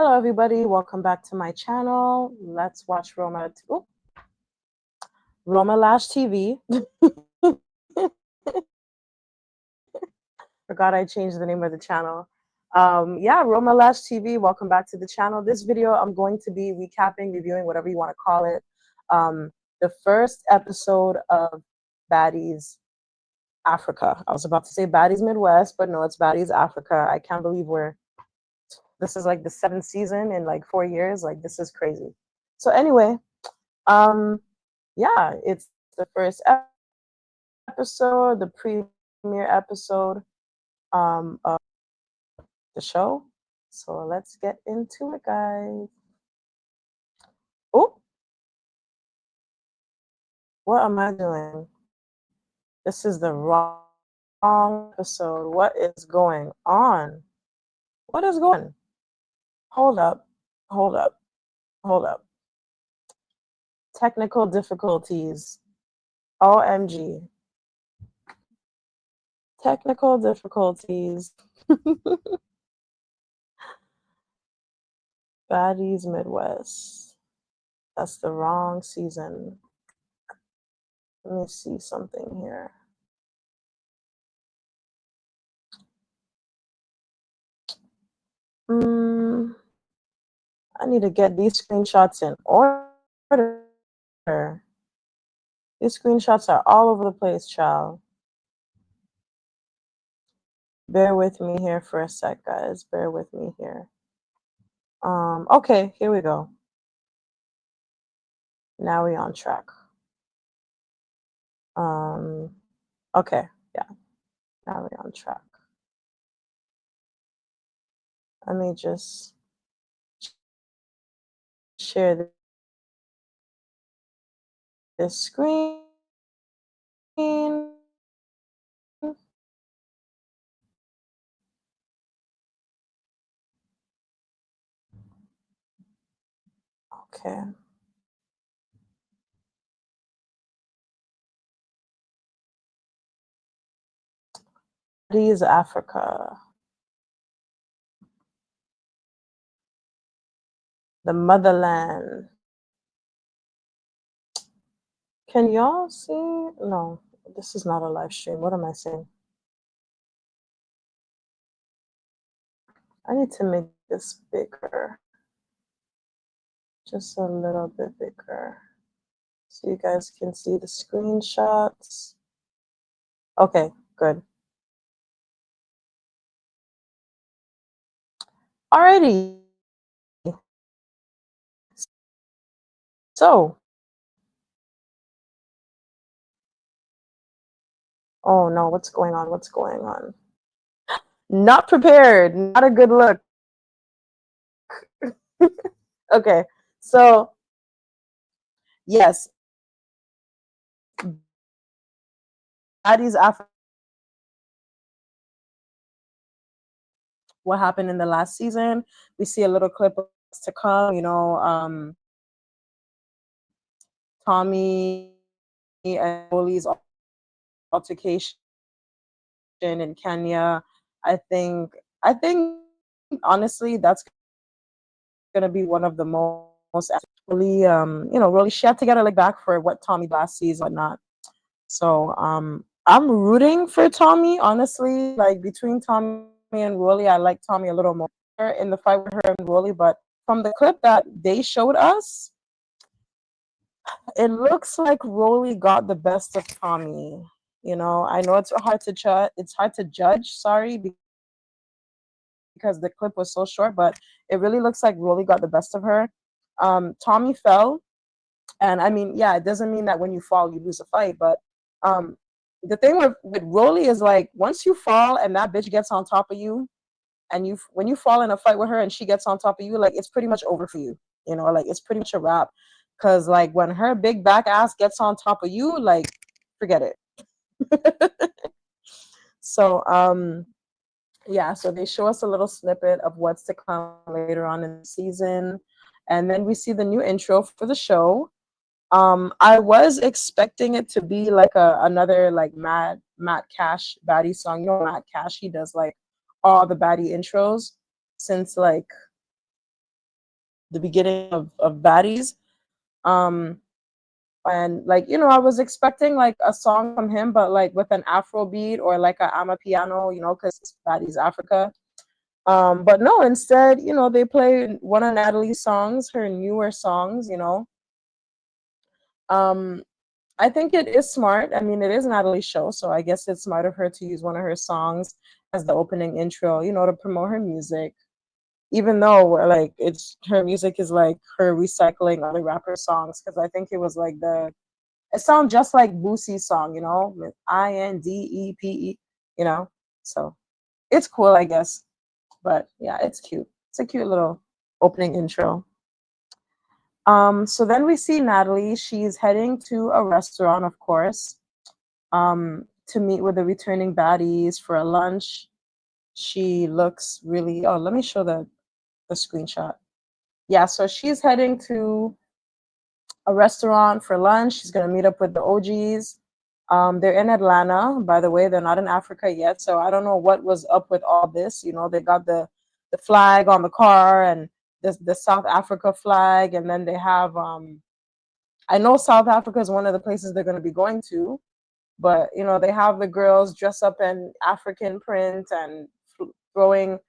Hello, everybody. Welcome back to my channel. Let's watch Roma Lash TV. Forgot I changed the name of the channel. Yeah, Roma Lash TV. Welcome back to the channel. This video, I'm going to be recapping, reviewing, whatever you want to call it. The first episode of Baddies Africa. I was about to say Baddies Midwest, but no, it's Baddies Africa. I can't believe this is like the 7th season in like 4 years. Like, this is crazy. So anyway, yeah, it's the first episode, the premiere episode of the show. So let's get into it, guys. Oh, what am I doing? This is the wrong episode. What is going on? What is going on? Hold up, hold up, hold up. Technical difficulties. OMG. Technical difficulties. Baddies Midwest. That's the wrong season. Let me see something here. I need to get these screenshots in order. These screenshots are all over the place, child. Bear with me here for a sec, guys. Bear with me here. Okay, here we go. Now we're on track. Okay, yeah. Now we're on track. Let me just share this screen. Okay. Baddies Africa. The motherland. Can y'all see? No, this is not a live stream. What am I saying? I need to make this bigger. Just a little bit bigger. So you guys can see the screenshots. Okay, good. Alrighty. So. Oh no, what's going on? What's going on? Not prepared. Not a good look. Okay, so yes, Baddies Africa. What happened in the last season? We see a little clip of what's to come. You know, Tommy and Oli's altercation in Kenya. I think honestly that's gonna be one of the most really really she had to get her leg back for what Tommy last season and whatnot. So I'm rooting for Tommy, honestly. Like, between Tommy and Rolly, I like Tommy a little more in the fight with her and Rolly, but from the clip that they showed us, it looks like Rolly got the best of Tommy. You know, I know it's hard to judge, sorry, because the clip was so short, but it really looks like Rolly got the best of her. Tommy fell, and I mean, yeah, it doesn't mean that when you fall you lose a fight, but the thing with Rolly is, like, once you fall and that bitch gets on top of you, and when you fall in a fight with her and she gets on top of you, like, it's pretty much over for you. You know, like, it's pretty much a wrap. Because, like, when her big back ass gets on top of you, like, forget it. So yeah, so they show us a little snippet of what's to come later on in the season, and then we see the new intro for the show. I was expecting it to be like another like Matt Cash baddie song. You know, Matt Cash, he does like all the baddie intros since like the beginning of Baddies. Um, and like I was expecting like a song from him, but like with an Afro beat or like a ama piano, because it's Baddies Africa. But no, instead, they played one of Natalie's songs, her newer songs. Um, I think it is smart. I mean, it is Natalie's show, so I guess it's smart of her to use one of her songs as the opening intro, to promote her music. Even though like it's her music is like her recycling other rapper songs, because I think it was like it sounds just like Boosie's song, with INDEPE, you know. So it's cool, I guess. But yeah, it's cute. It's a cute little opening intro. So then we see Natalie. She's heading to a restaurant, of course, to meet with the returning baddies for a lunch. She looks really. Oh, let me show the screenshot. Yeah, so she's heading to a restaurant for lunch. She's gonna meet up with the OGs. They're in Atlanta, by the way. They're not in Africa yet, so I don't know what was up with all this. They got the flag on the car and the South Africa flag, and then they have I know South Africa is one of the places they're gonna be going to, but they have the girls dress up in African print and throwing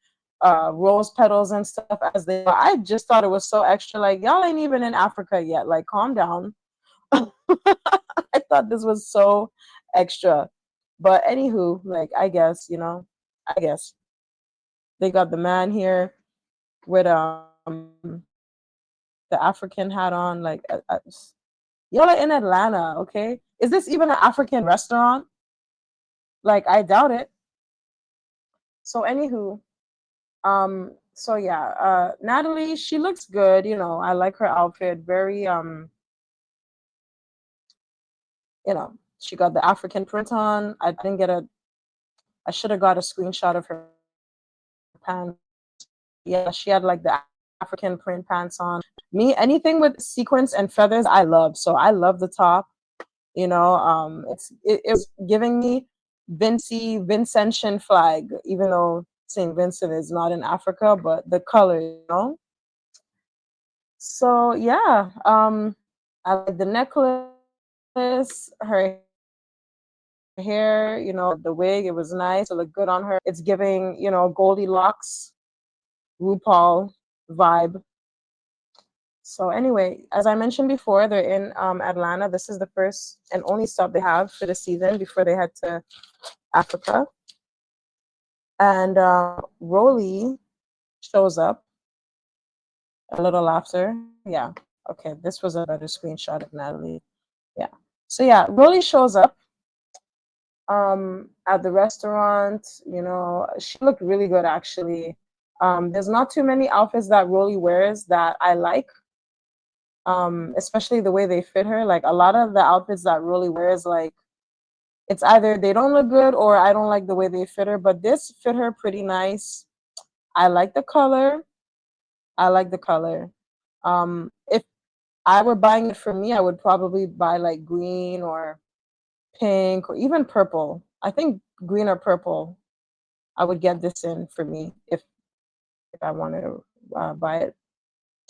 rose petals and stuff as they. I just thought it was so extra. Like y'all ain't even in Africa yet. Like calm down. I thought this was so extra. But anywho, like I guess, I guess they got the man here with the African hat on. Like y'all are in Atlanta, okay? Is this even an African restaurant? Like I doubt it. So anywho, so yeah, Natalie, she looks good. I like her outfit. Very she got the African print on. I didn't get a. I should have got a screenshot of her pants. Yeah, she had like the African print pants on. Me, anything with sequins and feathers, I love. So I love the top. It was giving me Vincentian flag, even though Saint Vincent is not in Africa, but the color. So yeah, I like the necklace, her hair, the wig. It was nice. It looked good on her. It's giving, Goldilocks, RuPaul vibe. So anyway, as I mentioned before, they're in Atlanta. This is the first and only stop they have for the season before they head to Africa. And Rolly shows up. A little laughter. Yeah. Okay, this was a better screenshot of Natalie. Yeah. So yeah, Rolly shows up at the restaurant. She looked really good actually. There's not too many outfits that Rolly wears that I like. Especially the way they fit her. Like a lot of the outfits that Rolly wears, like it's either they don't look good or I don't like the way they fit her. But this fit her pretty nice. I like the color. I like the color. If I were buying it for me, I would probably buy like green or pink or even purple. I think green or purple. I would get this in for me if I wanted to buy it.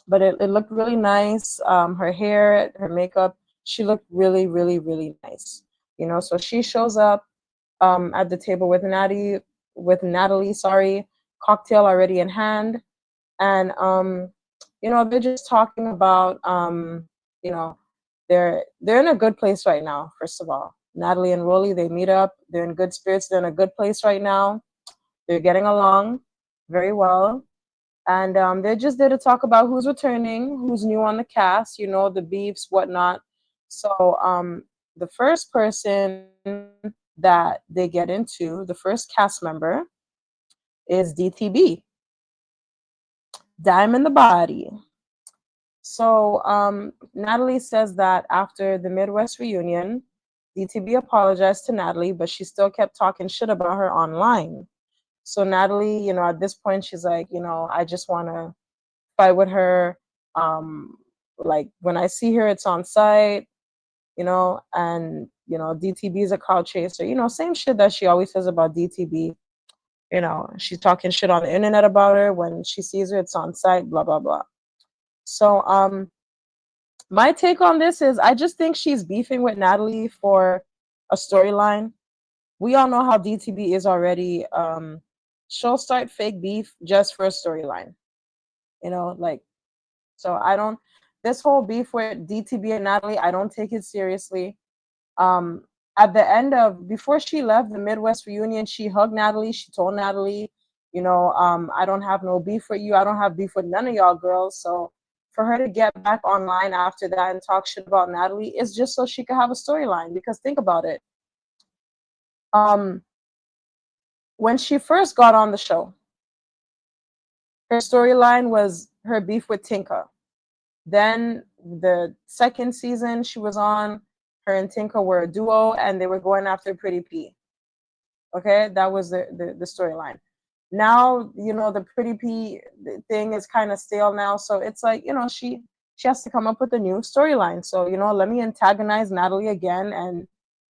But it looked really nice. Her hair, her makeup, she looked really, really, really nice. So she shows up at the table with Natalie, sorry, cocktail already in hand. And they're just talking about you know, they're in a good place right now, first of all. Natalie and Rolly, they meet up, they're in good spirits, they're in a good place right now. They're getting along very well. And they're just there to talk about who's returning, who's new on the cast, the beefs, whatnot. So the first person that they get into, the first cast member, is DTB, Diamond the Body. So Natalie says that after the Midwest reunion, DTB apologized to Natalie, but she still kept talking shit about her online. So Natalie, at this point, she's like, I just want to fight with her. Like when I see her, it's on site, and DTB is a crowd chaser, same shit that she always says about DTB. She's talking shit on the internet about her. When she sees her, it's on site, blah blah blah. So my take on this is I just think she's beefing with Natalie for a storyline. We all know how DTB is already. She'll start fake beef just for a storyline. Like, so I don't, this whole beef with DTB and Natalie, I don't take it seriously. Um, at the end of, before she left the Midwest reunion, she hugged Natalie. She told Natalie, I don't have no beef with you. I don't have beef with none of y'all girls. So for her to get back online after that and talk shit about Natalie is just so she could have a storyline. Because think about it. Um, when she first got on the show, her storyline was her beef with Tinka. Then the second season she was on, her and Tinka were a duo and they were going after Pretty P. Okay, that was the storyline. Now, the Pretty P thing is kind of stale now, so it's like, she has to come up with a new storyline. So, let me antagonize Natalie again, and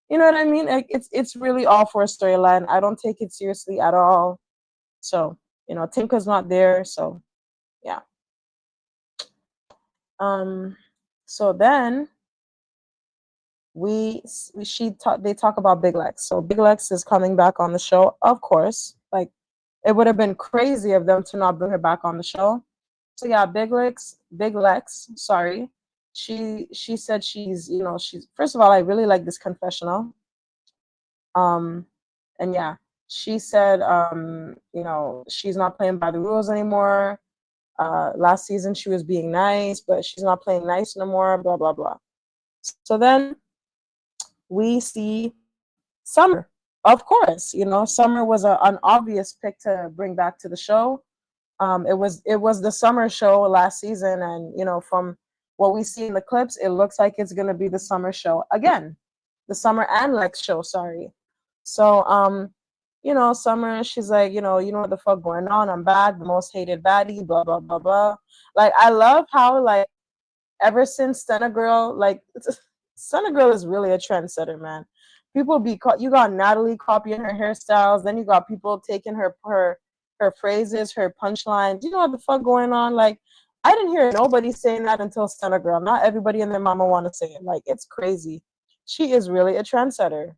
you know what I mean? Like, it's really all for a storyline. I don't take it seriously at all. So, Tinka's not there, so yeah. Um, so then they talk about Big Lex. So Big Lex is coming back on the show, of course. Like, it would have been crazy of them to not bring her back on the show. So yeah, Big Lex, sorry. She said she's first of all, I really like this confessional. Um and yeah, she said she's not playing by the rules anymore. Last season she was being nice, but she's not playing nice no more, blah blah blah. So then we see Summer. Of course, Summer was an obvious pick to bring back to the show. It was the summer show last season, and from what we see in the clips, it looks like it's gonna be the summer show again, the Summer and Lex show. Sorry. So Summer, she's like, you know what the fuck going on? I'm back, the most hated baddie, blah blah blah blah. Like, I love how, like, ever since Stunna Girl, like, Stunna Girl is really a trendsetter, man. You got Natalie copying her hairstyles, then you got people taking her phrases, her punchlines. You know what the fuck going on? Like, I didn't hear nobody saying that until Stunna Girl. Not everybody and their mama want to say it. Like, it's crazy. She is really a trendsetter.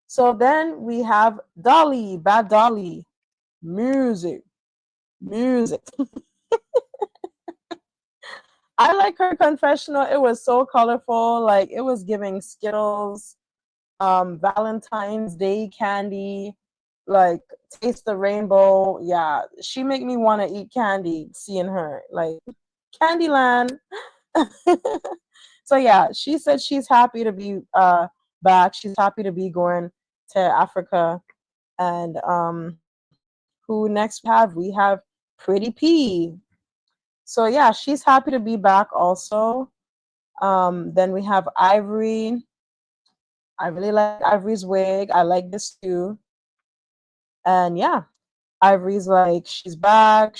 So then we have Dolly, Bad Dolly, music, music. I like her confessional. It was so colorful. Like, it was giving Skittles, Valentine's Day candy, like, taste the rainbow. Yeah, she make me want to eat candy seeing her. Like, Candyland. So yeah, she said she's happy to be back. She's happy to be going to Africa. And who next we have Pretty P. So yeah, she's happy to be back also. Then we have Ivory. I really like Ivory's wig. I like this too. And yeah, Ivory's like, she's back.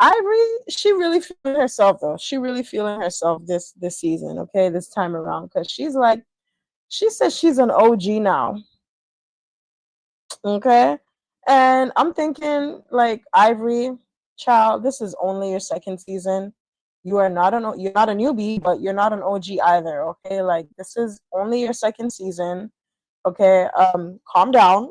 Ivory, she really feeling herself though. She really feeling herself this season, okay, this time around. Cause she's like, she says she's an OG now. Okay. And I'm thinking, like, Ivory, child, this is only your second season. You're not a newbie, but you're not an OG either. Okay. Like, this is only your second season. Okay. Calm down.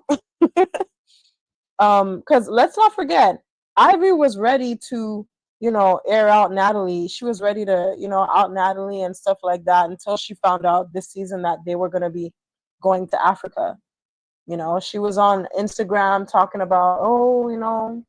Because let's not forget, Ivy was ready to, air out Natalie. She was ready to, out Natalie and stuff like that until she found out this season that they were gonna be going to Africa. She was on Instagram talking about, oh,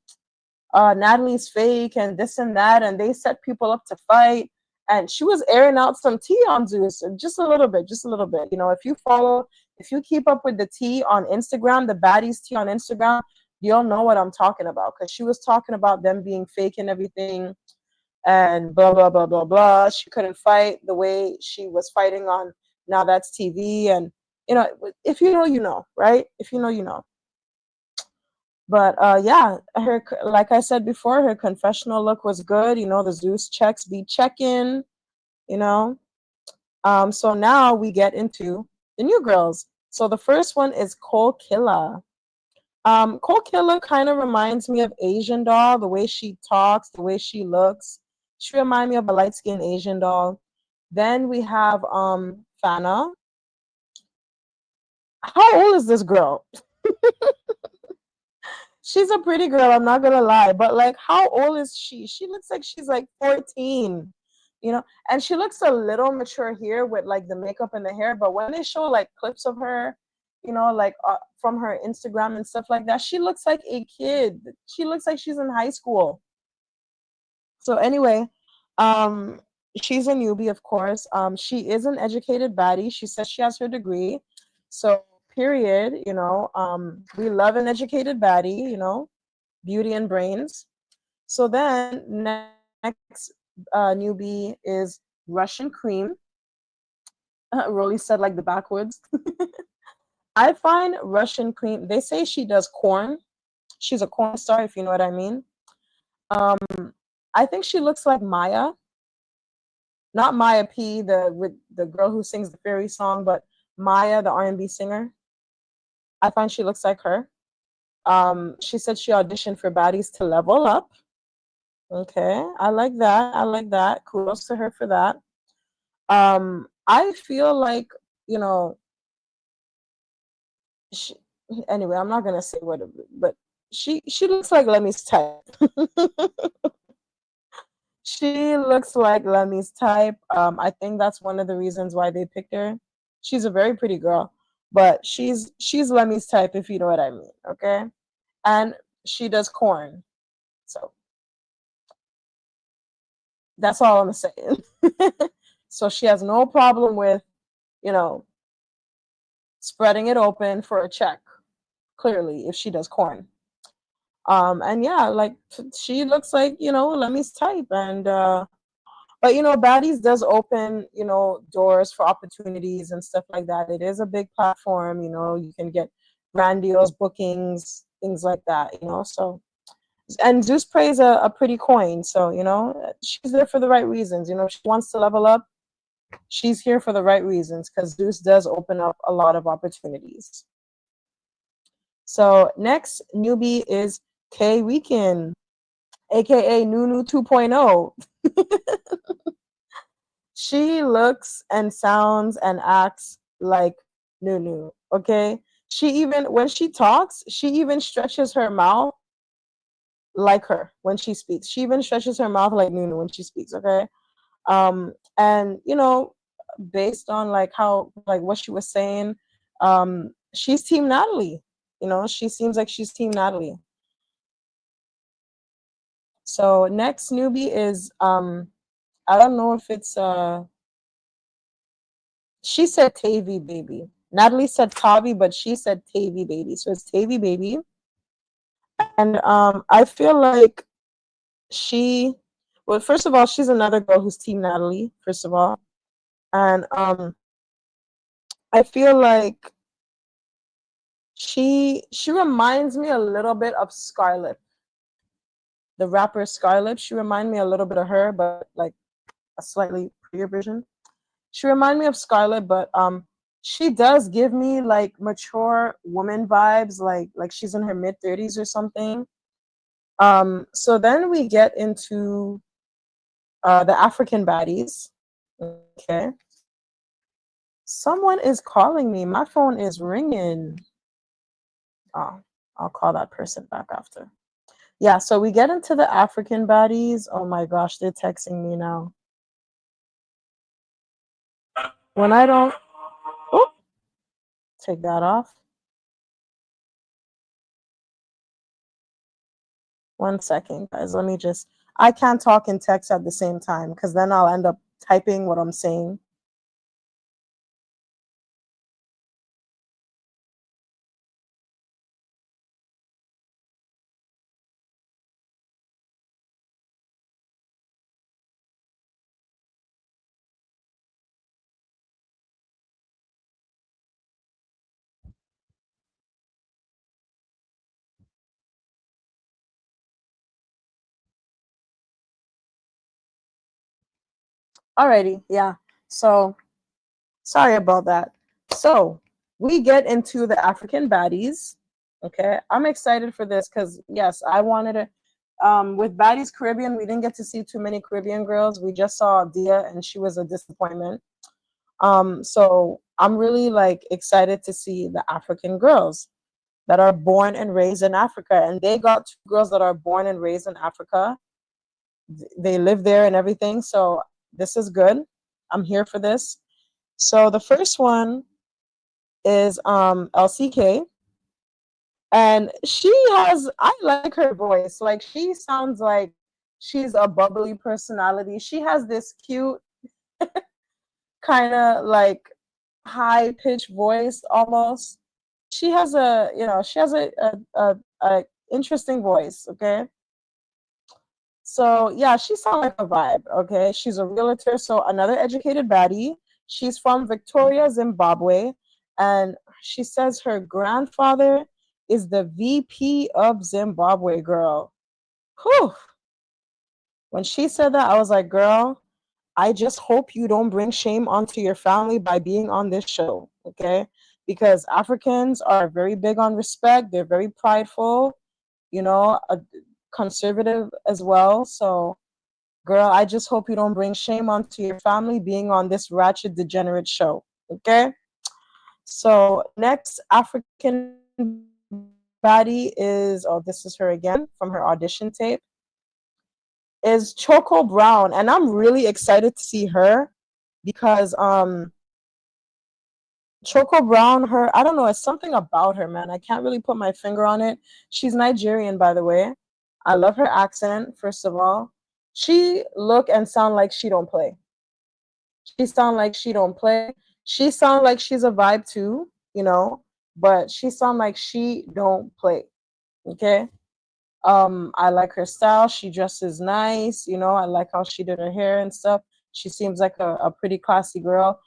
Natalie's fake and this and that, and they set people up to fight. And she was airing out some tea on Zeus, just a little bit, just a little bit. If you keep up with the tea on Instagram, the baddies tea on Instagram, you'll know what I'm talking about. Because she was talking about them being fake and everything, and blah blah blah blah blah. She couldn't fight the way she was fighting on Now That's TV, and if you know, you know, right? If you know, you know. But yeah, her, like I said before, her confessional look was good. The Zeus checks be checking. You know. So now we get into the new girls. So the first one is Cole Killa. Cold Killer kind of reminds me of Asian doll, the way she talks, the way she looks. She reminds me of a light-skinned Asian doll. Then we have Fana. How old is this girl? She's a pretty girl, I'm not gonna lie, but like, how old is she? She looks like she's like 14, and she looks a little mature here with like the makeup and the hair, but when they show like clips of her, like from her Instagram and stuff like that, she looks like a kid. She looks like she's in high school. So anyway, um, she's a newbie, of course. She is an educated baddie. She says she has her degree. So period, we love an educated baddie, beauty and brains. So then next newbie is Russian cream. Rolly said like the backwoods. I find Russian cream, they say she does corn. She's a corn star, if you know what I mean. Um, I think she looks like Maya. Not Maya P, with the girl who sings the fairy song, but Maya, the R&B singer. I find she looks like her. She said she auditioned for Baddies to level up. Okay, I like that. I like that. Kudos to her for that. I feel like, you know, she, anyway, I'm not gonna say what, but she looks like Lemmy's type. She looks like Lemmy's type. I think that's one of the reasons why they picked her. She's a very pretty girl, but she's Lemmy's type, if you know what I mean. Okay, and she does corn, so that's all I'm saying. So she has no problem with, you know, spreading it open for a check. Clearly, if she does corn. And yeah, like she looks like, Lemmy's type. And but Baddies does open, doors for opportunities and stuff like that. It is a big platform, you can get grandiose bookings, things like that, so and Zeus plays a pretty coin, so she's there for the right reasons. If she wants to level up, she's here for the right reasons, because Zeus does open up a lot of opportunities. So next newbie is K Weekend, aka Nunu 2.0. She looks and sounds and acts like Nunu. Okay, she even when she talks, she even stretches her mouth like her when she speaks. She even stretches her mouth like Nunu when she speaks. Okay, and based on like how like what she was saying, she's Team Natalie. She seems like she's Team Natalie. So next newbie is I don't know if it's she said Tavy Baby. Natalie said Tavi, but she said Tavy Baby. So it's Tavy Baby. And I feel like she well, first of all, she's another girl who's Team Natalie, first of all. And I feel like she reminds me a little bit of Scarlett, the rapper Scarlett. She reminds me a little bit of her, but like a slightly prettier version. She reminds me of Scarlett, but she does give me like mature woman vibes, like she's in her mid-30s or something. So then we get into the African baddies. Okay. Someone is calling me. My phone is ringing. Oh, I'll call that person back after. Yeah, so we get into the African baddies. Oh my gosh, they're texting me now. When I don't, oh, take that off. 1 second, guys. Let me just, I can't talk and text at the same time because then I'll end up typing what I'm saying. Alrighty, yeah. So sorry about that. So we get into the African baddies. Okay, I'm excited for this because yes, I wanted to. With Baddies Caribbean, we didn't get to see too many Caribbean girls. We just saw Dia, and she was a disappointment. So I'm really like excited to see the African girls that are born and raised in Africa, and they got two girls that are born and raised in Africa. They live there and everything. So this is good. I'm here for this. So the first one is LCK, and she has, I like her voice. Like she sounds like she's a bubbly personality. She has this cute kind of like high pitched voice almost. She has a, she has a interesting voice. Okay. So yeah, she sounds like a vibe. Okay. She's a realtor. So another educated baddie. She's from Victoria, Zimbabwe. And she says her grandfather is the VP of Zimbabwe, girl. Whew. When she said that, I was like, girl, I just hope you don't bring shame onto your family by being on this show, okay? Because Africans are very big on respect. They're very prideful, conservative as well. So, girl, I just hope you don't bring shame onto your family being on this ratchet, degenerate show, okay? So, next African baddie is, oh, this is her again from her audition tape, is Choco Brown. And I'm really excited to see her because Choco Brown, her, I don't know, it's something about her, man. I can't really put my finger on it. She's Nigerian, by the way. I love her accent, first of all. She look and sound like she don't play. She sound like she don't play. She sound like she's a vibe too, but she sound like she don't play. Okay. I like her style. She dresses nice, I like how she did her hair and stuff. She seems like a pretty classy girl.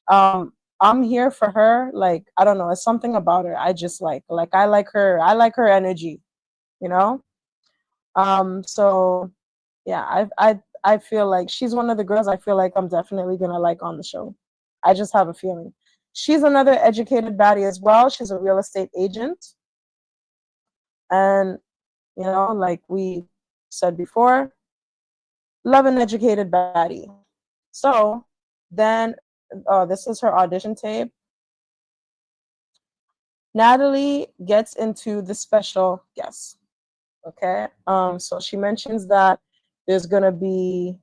I'm here for her. Like, I don't know, it's something about her I just like I like her. I like her energy, you know so yeah, I feel like she's one of the girls I feel like I'm definitely gonna like on the show. I just have a feeling. She's another educated baddie as well. She's a real estate agent, and like we said before, love an educated baddie. So then, oh, this is her audition tape. Natalie gets into the special guest. Okay. So she mentions that there's gonna be,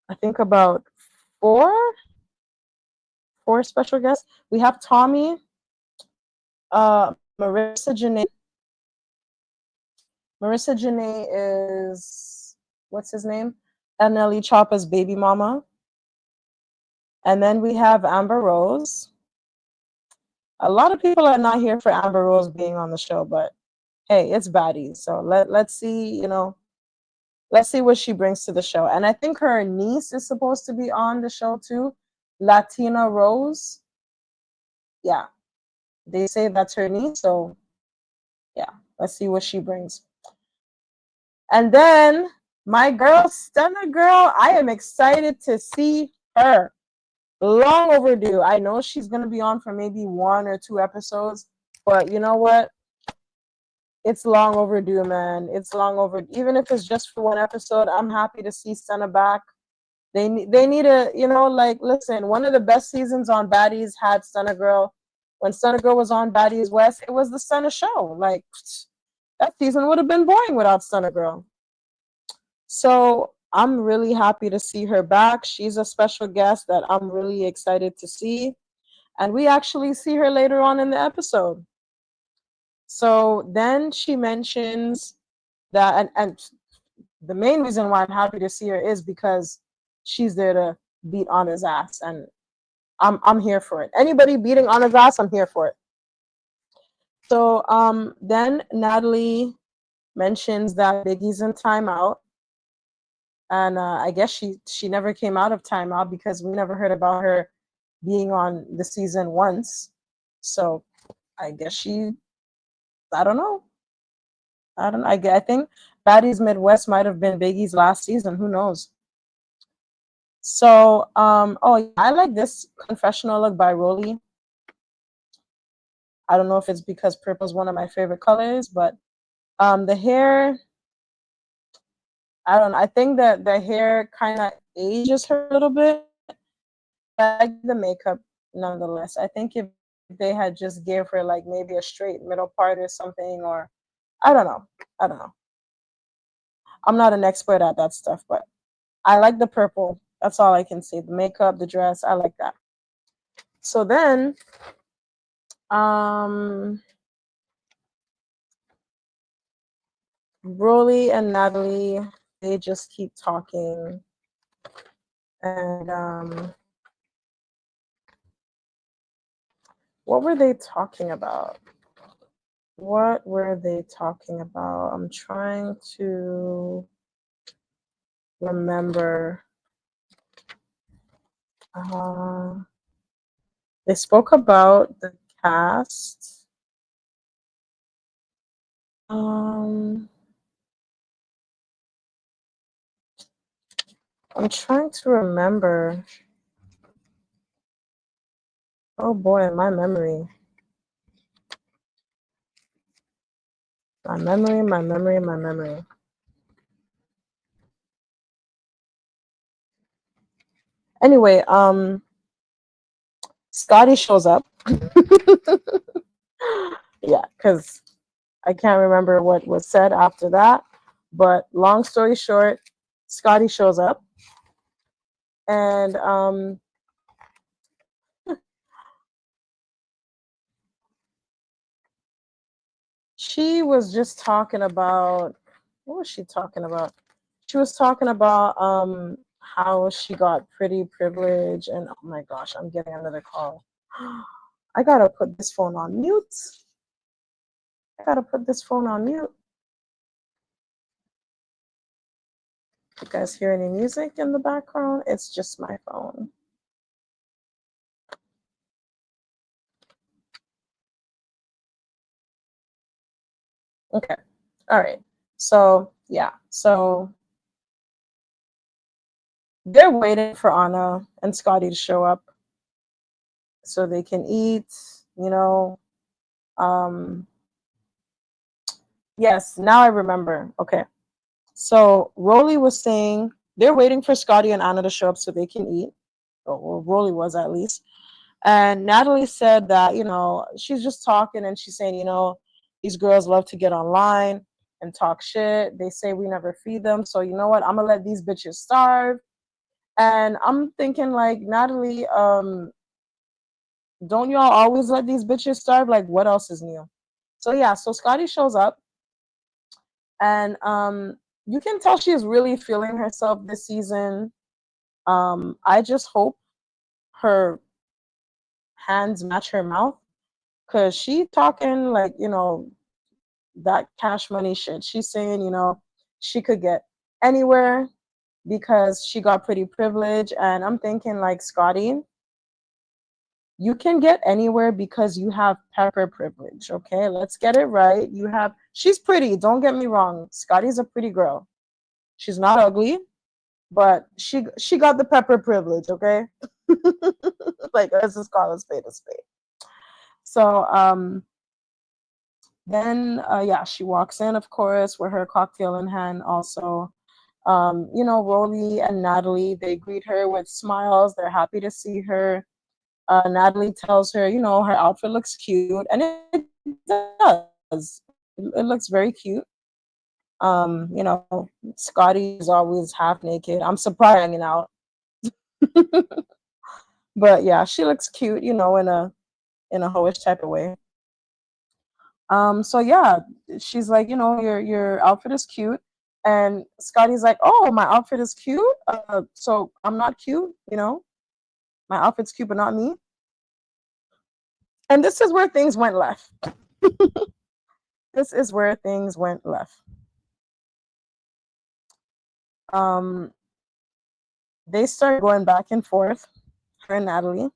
I think, about four four special guests. We have Tommy, Marissa Janae. Marissa Janae is, what's his name? Nelly Choppa's baby mama. And then we have Amber Rose. A lot of people are not here for Amber Rose being on the show, but hey, it's Baddies. So let's see, let's see what she brings to the show. And I think her niece is supposed to be on the show too, Latina Rose. Yeah, they say that's her niece. So yeah, let's see what she brings. And then my girl, Stunna girl, I am excited to see her. Long overdue. I know she's going to be on for maybe 1 or 2 episodes, but you know what? It's long overdue, man. It's long overdue. Even if it's just for 1 episode, I'm happy to see Stunna back. They need a, like, listen, one of the best seasons on Baddies had Stunna Girl. When Stunna Girl was on Baddies West, it was the Stunna show. Like, that season would have been boring without Stunna Girl. So I'm really happy to see her back. She's a special guest that I'm really excited to see. And we actually see her later on in the episode. So then she mentions that, and the main reason why I'm happy to see her is because she's there to beat Anna's ass, and I'm here for it. Anybody beating Anna's ass, I'm here for it. So then Natalie mentions that Biggie's in timeout, and I guess she never came out of timeout because we never heard about her being on the season once. So I guess I don't know. I think Baddies Midwest might have been Biggie's last season. Who knows? So, oh, yeah, I like this confessional look by Rolly. I don't know if it's because purple is one of my favorite colors, but the hair, I don't know. I think that the hair kind of ages her a little bit. I like the makeup nonetheless. I think if they had just gave her like maybe a straight middle part or something, or I don't know. I don't know. I'm not an expert at that stuff, but I like the purple. That's all I can say. The makeup, the dress, I like that. So then, um, Broly and Natalie, they just keep talking, and what were they talking about? What were they talking about? I'm trying to remember. Uh, they spoke about the cast. Um, I'm trying to remember. Oh boy, my memory. My memory, my memory, my memory. Anyway, Scotty shows up. Yeah, because I can't remember what was said after that. But long story short, Scotty shows up, and she was just talking about, what was she talking about? She was talking about how she got pretty privilege, and oh my gosh, I'm getting another call. I gotta put this phone on mute. I gotta put this phone on mute. You guys hear any music in the background? It's just my phone. Okay. All right. So yeah. So they're waiting for Anna and Scotty to show up so they can eat, you know. Um yes, now I remember. Okay. So Rolly was saying they're waiting for Scotty and Anna to show up so they can eat. Or Rolly was at least. And Natalie said that, she's just talking and she's saying, these girls love to get online and talk shit. They say we never feed them. So you know what? I'm gonna let these bitches starve. And I'm thinking like, Natalie, don't y'all always let these bitches starve? Like, what else is new? So yeah, so Scotty shows up and you can tell she is really feeling herself this season. I just hope her hands match her mouth because she talking like, that cash money shit. She's saying, she could get anywhere because she got pretty privilege. And I'm thinking like, Scotty, you can get anywhere because you have pepper privilege. Okay, let's get it right. She's pretty, don't get me wrong. Scotty's a pretty girl. She's not ugly, but she got the pepper privilege, okay? Like, let's just call a spade a spade. So then yeah, she walks in, of course, with her cocktail in hand also. Rolly and Natalie, they greet her with smiles. They're happy to see her. Natalie tells her, her outfit looks cute, and it does. It looks very cute. Scotty is always half naked. I'm surprised hanging out. But yeah, she looks cute, in a hoish type of way. So yeah, she's like, your outfit is cute. And Scotty's like, oh, my outfit is cute. So I'm not cute, my outfit's cute, but not me. And this is where things went left. This is where things went left. Um, they started going back and forth, her and Natalie.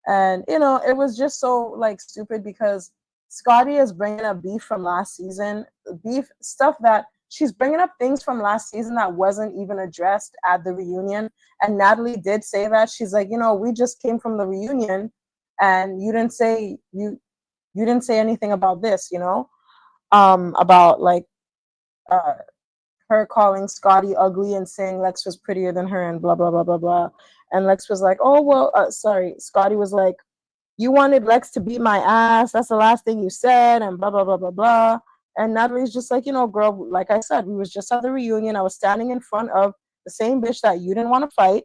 And, it was just so like stupid because Scotty is bringing up beef from last season, beef stuff that she's bringing up things from last season that wasn't even addressed at the reunion. And Natalie did say that. She's like, we just came from the reunion and you didn't say you you didn't say anything about this, about like uh her calling Scotty ugly and saying Lex was prettier than her and blah blah blah blah blah. And Lex was like, oh well, sorry. Scotty was like, you wanted Lex to beat my ass. That's the last thing you said, and blah blah blah blah blah. And Natalie's just like, girl, like I said, we was just at the reunion. I was standing in front of the same bitch that you didn't want to fight,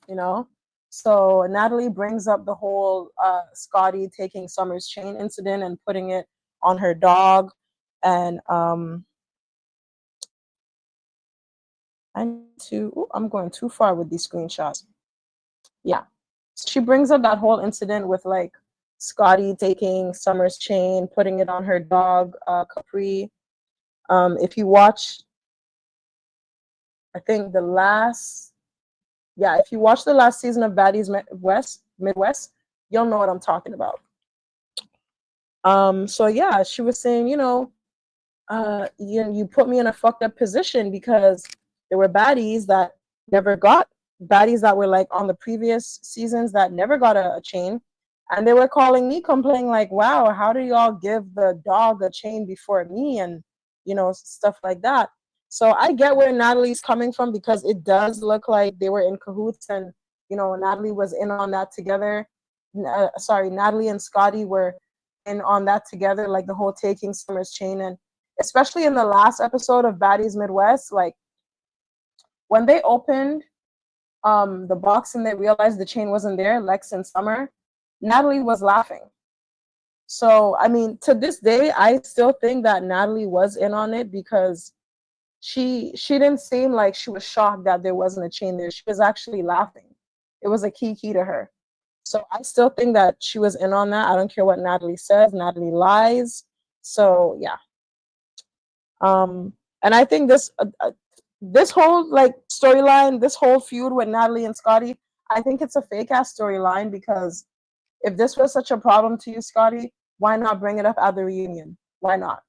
you know. So Natalie brings up the whole Scotty taking Summer's chain incident and putting it on her dog, and I'm going too far with these screenshots. Yeah. So she brings up that whole incident with like Scotty taking Summer's chain, putting it on her dog, Capri. If you watch, I think if you watch the last season of Baddies Midwest, you'll know what I'm talking about. So yeah, she was saying, you put me in a fucked up position because there were baddies that never got baddies that were like on the previous seasons that never got a chain, and they were calling me complaining like, wow, how do y'all give the dog a chain before me, and stuff like that. So I get where Natalie's coming from, because it does look like they were in cahoots, and Natalie was in on that together. Natalie and Scotty were in on that together, like the whole taking Summer's chain. And especially in the last episode of Baddies Midwest, like when they opened the box and they realized the chain wasn't there, Lex and Summer, Natalie was laughing. So I mean, to this day, I still think that Natalie was in on it, because she didn't seem like she was shocked that there wasn't a chain there. She was actually laughing. It was a key to her. So I still think that she was in on that. I don't care what Natalie says. Natalie lies. So yeah. And I think this whole like storyline, this whole feud with Natalie and Scotty, I think it's a fake ass storyline, because if this was such a problem to you, Scotty, why not bring it up at the reunion? Why not?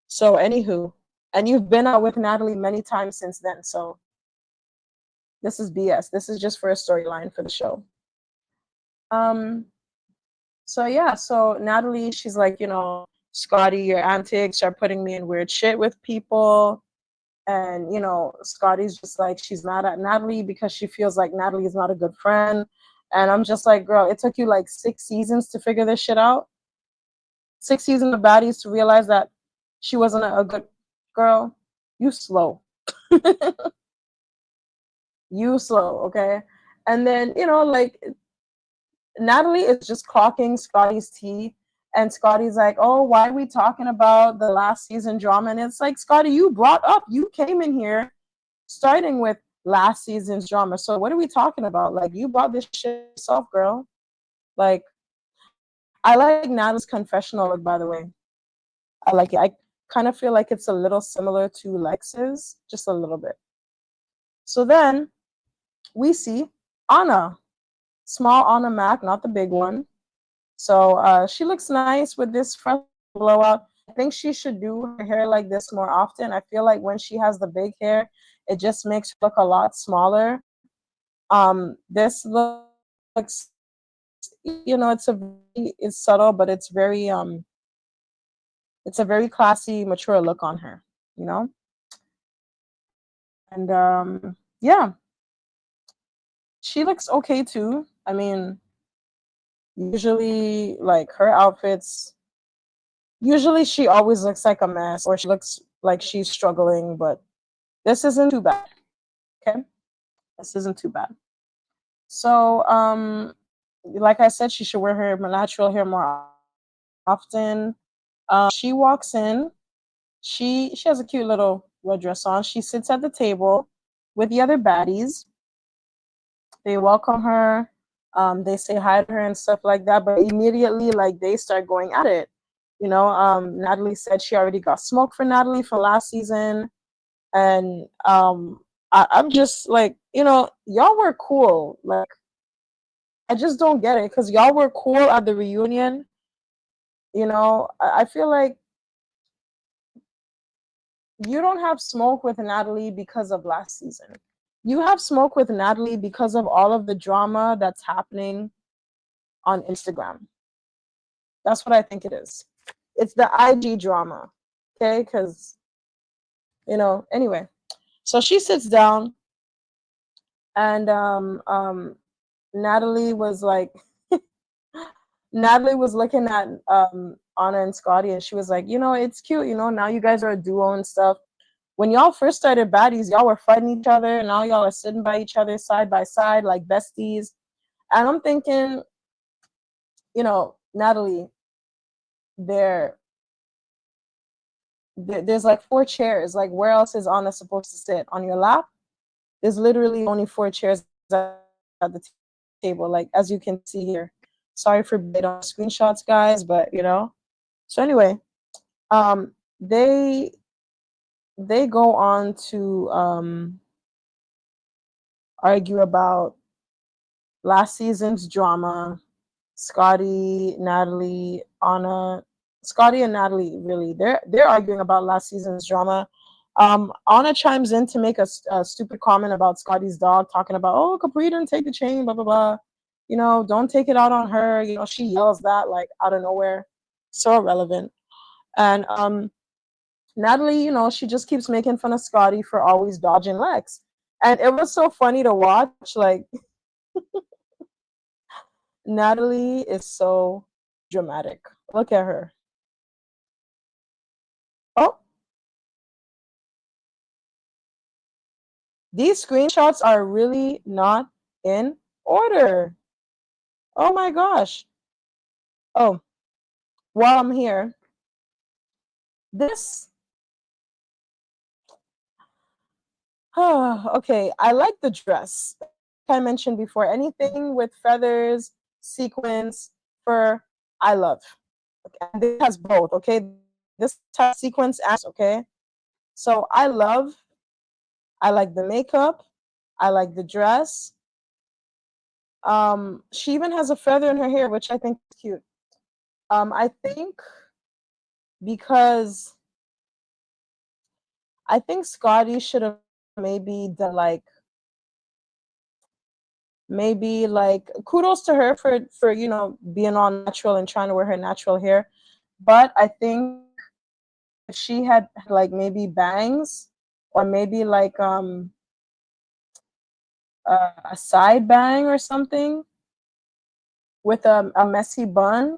So anywho, and you've been out with Natalie many times since then, so this is BS. This is just for a storyline for the show. So yeah, so Natalie, she's like, Scotty, your antics are putting me in weird shit with people. And, Scotty's just like, she's mad at Natalie because she feels like Natalie is not a good friend. And I'm just like, girl, it took you like 6 seasons to figure this shit out. 6 seasons of Baddies to realize that she wasn't a good girl. You slow. You slow, okay? And then, like, Natalie is just clocking Scotty's tea. And Scotty's like, oh, why are we talking about the last season drama? And it's like, Scotty, you came in here starting with last season's drama. So what are we talking about? Like, you brought this shit yourself, girl. Like, I like Natalie's confessional look, by the way. I like it. I kind of feel like it's a little similar to Lex's, just a little bit. So then we see Ahna, small Ahna Mac, not the big one. So she looks nice with this fresh blowout. I think she should do her hair like this more often. I feel like when she has the big hair, it just makes her look a lot smaller. This looks, it's subtle, but it's a very classy, mature look on her, And yeah, she looks okay too. I mean, usually like her outfits, usually she always looks like a mess, or she looks like she's struggling, but this isn't too bad. Okay, this isn't too bad. So like I said, she should wear her natural hair more often. She walks in. She has a cute little red dress on. She sits at the table with the other baddies. They welcome her. They say hi to her and stuff like that. But immediately, like, they start going at it. Natalie said she already got smoke for Natalie for last season. And I'm just like, y'all were cool. Like, I just don't get it, because y'all were cool at the reunion. I feel like you don't have smoke with Natalie because of last season. You have smoke with Natalie because of all of the drama that's happening on Instagram. That's what I think it is. It's the IG drama. Okay, because anyway. So she sits down, and Natalie was like, Natalie was looking at Anna and Scotty, and she was like, it's cute. Now you guys are a duo and stuff. When y'all first started Baddies, y'all were fighting each other, and now y'all are sitting by each other side by side like besties. And I'm thinking, Natalie, there, there's like 4 chairs. Like, where else is Anna supposed to sit? On your lap? There's literally only 4 chairs at the table, like as you can see here. Sorry for being on screenshots, guys, but So anyway, they go on to argue about last season's drama. Scotty, Natalie, Anna, Scotty and Natalie, really, they're arguing about last season's drama. Anna chimes in to make a stupid comment about Scotty's dog, talking about, oh, Capri didn't take the chain, blah blah blah. Don't take it out on her. She yells that like out of nowhere, so irrelevant. And Natalie, she just keeps making fun of Scotty for always dodging Lex, and it was so funny to watch. Like, Natalie is so dramatic. Look at her. Oh, these screenshots are really not in order. Oh my gosh. Oh, while I'm here, this. Okay, I like the dress. Like I mentioned before, anything with feathers, sequins, fur, I love. Okay, and this has both, okay? This has sequins and, okay? So I like the makeup. I like the dress. She even has a feather in her hair, which I think is cute. I think because I think Scotty should have maybe done like kudos to her for being all natural and trying to wear her natural hair. But I think if she had like maybe bangs, or maybe like a side bang or something with a messy bun.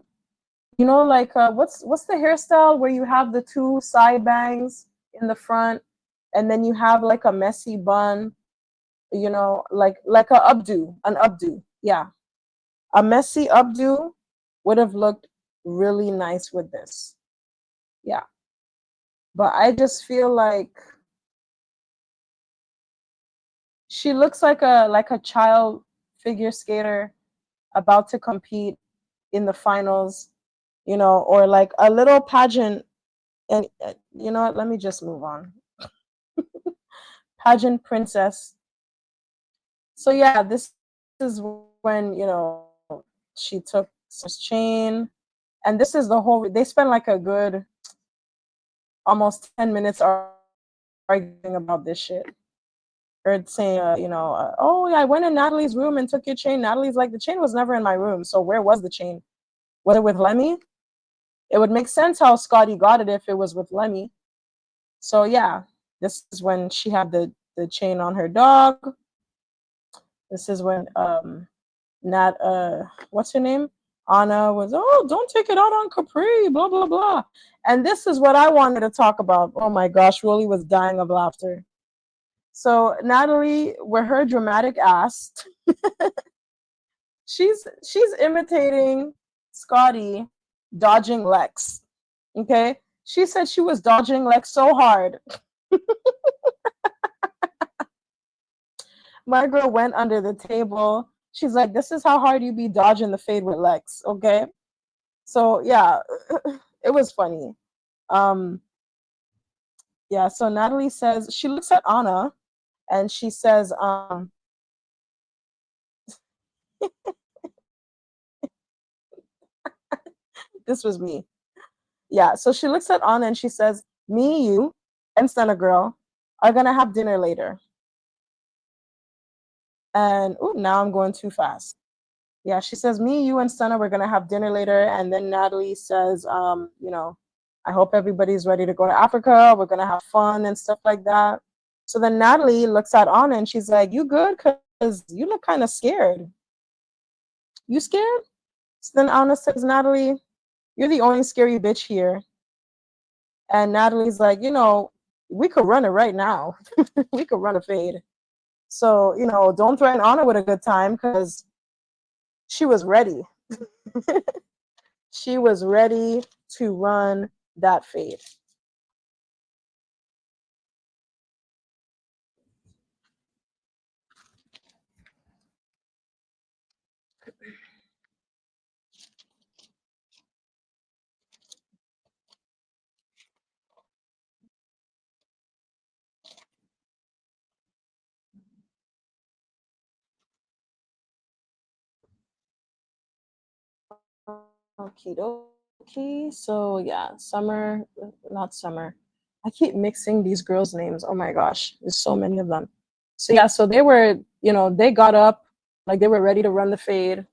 Like what's the hairstyle where you have the 2 side bangs in the front, and then you have like a messy bun, like an updo. Yeah, a messy updo would have looked really nice with this. Yeah, but I just feel like she looks like a child figure skater about to compete in the finals, or like a little pageant. And you know what? Let me just move on. Pageant princess. So yeah, this is when she took his chain, and this is the whole. They spent like a good almost 10 minutes arguing about this shit. Or saying, oh yeah, I went in Natalie's room and took your chain. Natalie's like, the chain was never in my room. So where was the chain? Was it with Lemmy? It would make sense how Scotty got it if it was with Lemmy. So yeah, this is when she had the chain on her dog. This is when what's her name? Anna was, oh, don't take it out on Capri, blah blah blah. And this is what I wanted to talk about. Oh my gosh, Rolly was dying of laughter. So Natalie, with her dramatic ass, she's imitating Scotty dodging Lex. Okay? She said she was dodging Lex so hard. My girl went under the table. She's like, this is how hard you be dodging the fade with Lex, okay? So yeah, it was funny. Yeah, so Natalie says, she looks at Anna and she says, this was me. Yeah, so she looks at Anna and she says, me, you, and Stunna girl are gonna have dinner later. And now I'm going too fast. Yeah, she says, me, you, and Stunna, we're gonna have dinner later. And then Natalie says, I hope everybody's ready to go to Africa. We're gonna have fun and stuff like that. So then Natalie looks at Anna and she's like, you good? Because you look kind of scared. You scared? So then Anna says, Natalie, you're the only scary bitch here. And Natalie's like, we could run it right now. We could run a fade. So, don't threaten Anna with a good time because she was ready. She was ready to run that fade. Okie dokie. So yeah, Summer, not Summer. I keep mixing these girls' names. Oh my gosh, there's so many of them. So yeah, so they were, they got up, like they were ready to run the fade.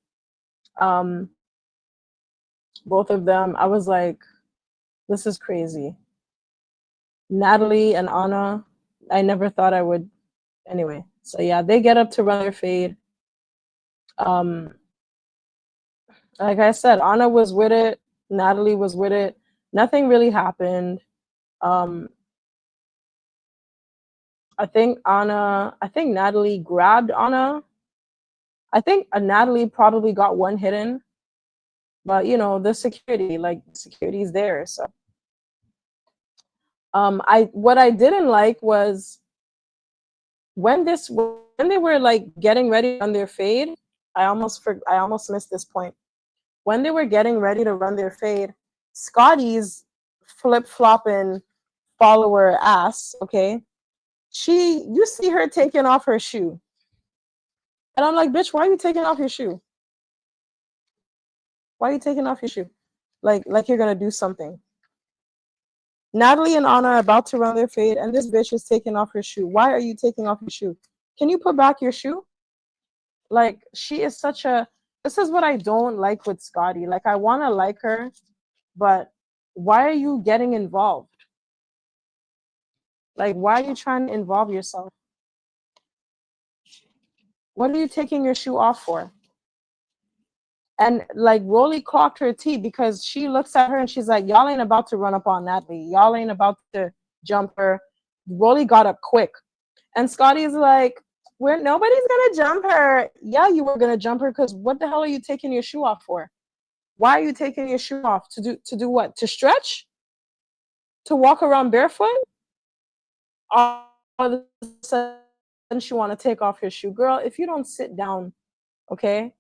Um, both of them. I was like, this is crazy. Natalie and Anna, I never thought I would. Anyway, so yeah, they get up to run their fade. Um, like I said, Anna was with it. Natalie was with it. Nothing really happened. Um, I think Natalie grabbed Anna. I think Natalie probably got one hidden, but the security, like security's there. So, what I didn't like was when they were like getting ready on their fade. I almost missed this point. When they were getting ready to run their fade, Scotty's flip flopping follower ass, okay? You see her taking off her shoe. And I'm like, bitch, why are you taking off your shoe? Why are you taking off your shoe? Like you're gonna do something. Natalie and Anna are about to run their fade, and this bitch is taking off her shoe. Why are you taking off your shoe? Can you put back your shoe? Like, she is such a. This is what I don't like with Scotty. Like, I want to like her, but why are you getting involved? Like, why are you trying to involve yourself? What are you taking your shoe off for? And like Rolly clocked her tea because she looks at her and she's like, y'all ain't about to run up on Natalie. Y'all ain't about to jump her. Rolly got up quick. And Scotty's like, nobody's gonna jump her. Yeah, you were gonna jump her because what the hell are you taking your shoe off for? Why are you taking your shoe off? To do what? To stretch? To walk around barefoot? All of a sudden she wanna take off her shoe. Girl, if you don't sit down, okay?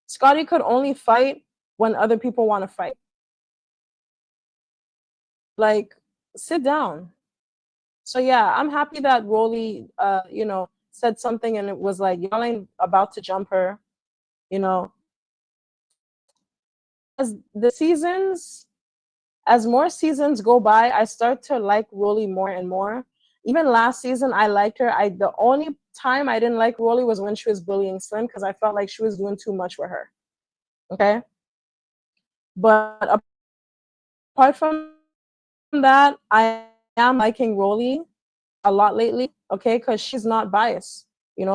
Scotty could only fight when other people want to fight. Like, sit down. So yeah, I'm happy that Rolly, said something and it was like, y'all ain't about to jump her, you know. As the seasons, as more seasons go by, I start to like Rolly more and more. Even last season, I liked her. The only time I didn't like Rolly was when she was bullying Slim because I felt like she was doing too much for her. Okay, but apart from that, I am liking Rolly a lot lately, okay, because she's not biased.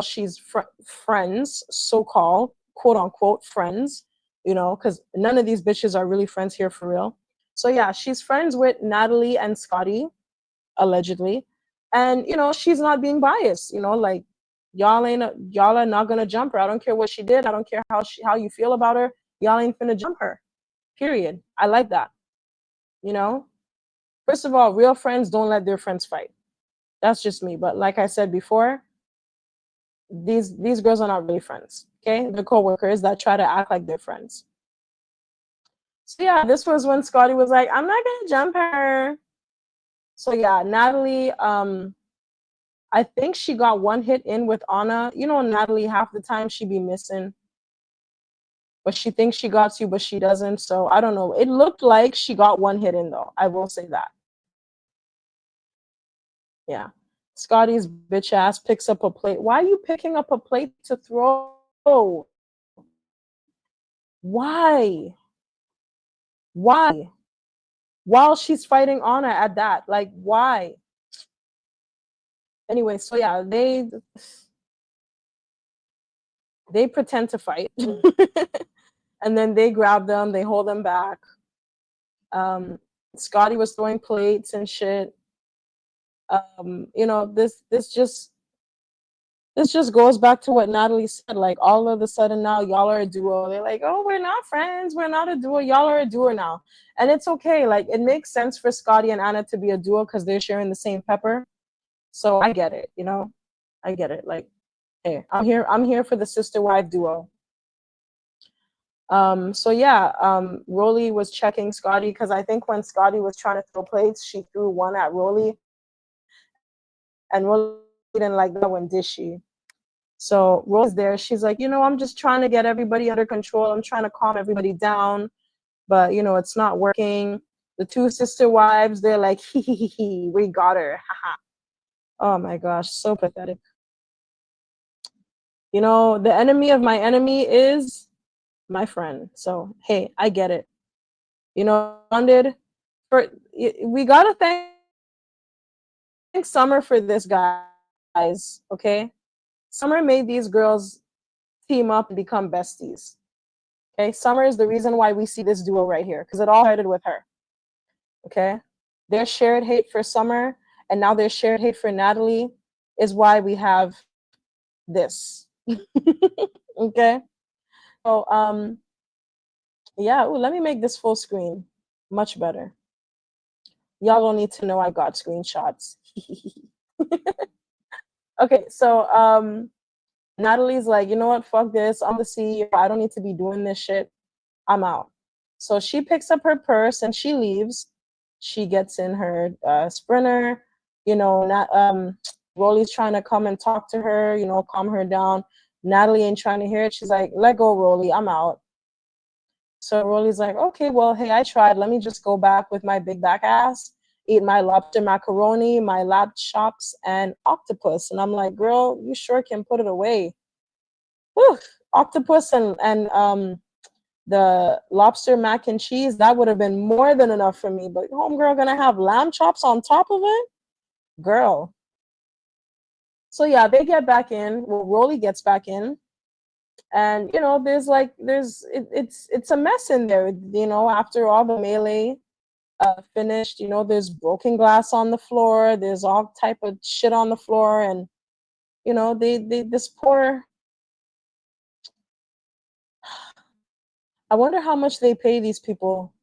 She's friends, so called, quote unquote, friends, because none of these bitches are really friends here for real. So, yeah, she's friends with Natalie and Scotty, allegedly. And, she's not being biased, like, y'all are not gonna jump her. I don't care what she did. I don't care how you feel about her. Y'all ain't finna jump her. Period. I like that. You know, First of all, real friends don't let their friends fight. That's just me. But like I said before, these girls are not really friends. Okay, they're coworkers that try to act like they're friends. So yeah, this was when Scotty was like, "I'm not gonna jump her." So yeah, Natalie. I think she got one hit in with Anna. Natalie half the time she be missing, but she thinks she got you, but she doesn't. So I don't know. It looked like she got one hit in though. I will say that. Yeah. Scotty's bitch ass picks up a plate. Why are you picking up a plate to throw? Why? Why? While she's fighting Anna at that, like why? Anyway, so yeah, they pretend to fight, and then they grab them, they hold them back. Um, Scotty was throwing plates and shit. You know, this just goes back to what Natalie said. Like all of a sudden now y'all are a duo. They're like, oh, we're not friends. We're not a duo. Y'all are a duo now. And it's okay. Like it makes sense for Scotty and Ahna to be a duo because they're sharing the same pepper. So I get it, you know? I get it. Like, hey, I'm here for the sister wife duo. So yeah, Rolly was checking Scotty because I think when Scotty was trying to throw plates, she threw one at Rolly, and Rolly didn't like that one, did she? So Rolly's there. She's like, I'm just trying to get everybody under control. I'm trying to calm everybody down, but it's not working. The two sister wives, they're like, hee, we got her. Haha. Oh my gosh, so pathetic. The enemy of my enemy is my friend. So hey, I get it. Bonded for we gotta thank Summer for this, guys. Okay, Summer made these girls team up and become besties. Okay, Summer is the reason why we see this duo right here because it all started with her. Okay, their shared hate for Summer and now their shared hate for Natalie is why we have this. Okay, so yeah. Ooh, let me make this full screen. Much better. Y'all don't need to know I got screenshots. Okay, so Natalie's like, you know what, fuck this. I'm the CEO. I don't need to be doing this shit. I'm out. So she picks up her purse and she leaves. She gets in her sprinter. Not Rolly's trying to come and talk to her, calm her down. Natalie ain't trying to hear it. She's like, let go, Rolly. I'm out. So Rolly's like, okay, well, hey, I tried. Let me just go back with my big back ass, eat my lobster macaroni, my lab chops, and octopus. And I'm like, girl, you sure can put it away. Whew. Octopus and the lobster mac and cheese, that would have been more than enough for me. But homegirl gonna have lamb chops on top of it? Girl. So yeah, they get back in. Well, Rolly gets back in. And it's a mess in there, after all the melee finished, there's broken glass on the floor, there's all type of shit on the floor, and they this poor I wonder how much they pay these people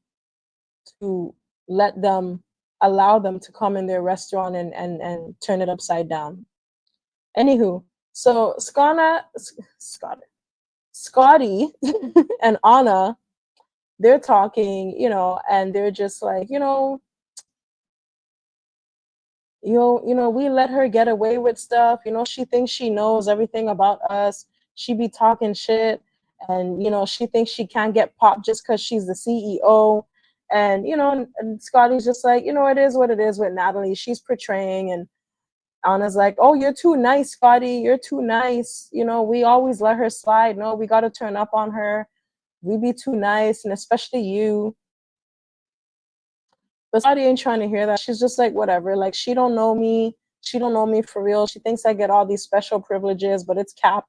to let them allow them to come in their restaurant and turn it upside down. Anywho, so Scotty and Anna, they're talking, and they're just like, we let her get away with stuff. She thinks she knows everything about us. She be talking shit, and she thinks she can't get popped just because she's the CEO. And Scotty's just like, it is what it is with Natalie. She's portraying, and Anna's like, oh, you're too nice, Scotty. You're too nice. We always let her slide. No, we got to turn up on her. We be too nice, and especially you. But Scotty ain't trying to hear that. She's just like, whatever. Like, she don't know me. She don't know me for real. She thinks I get all these special privileges, but it's cap.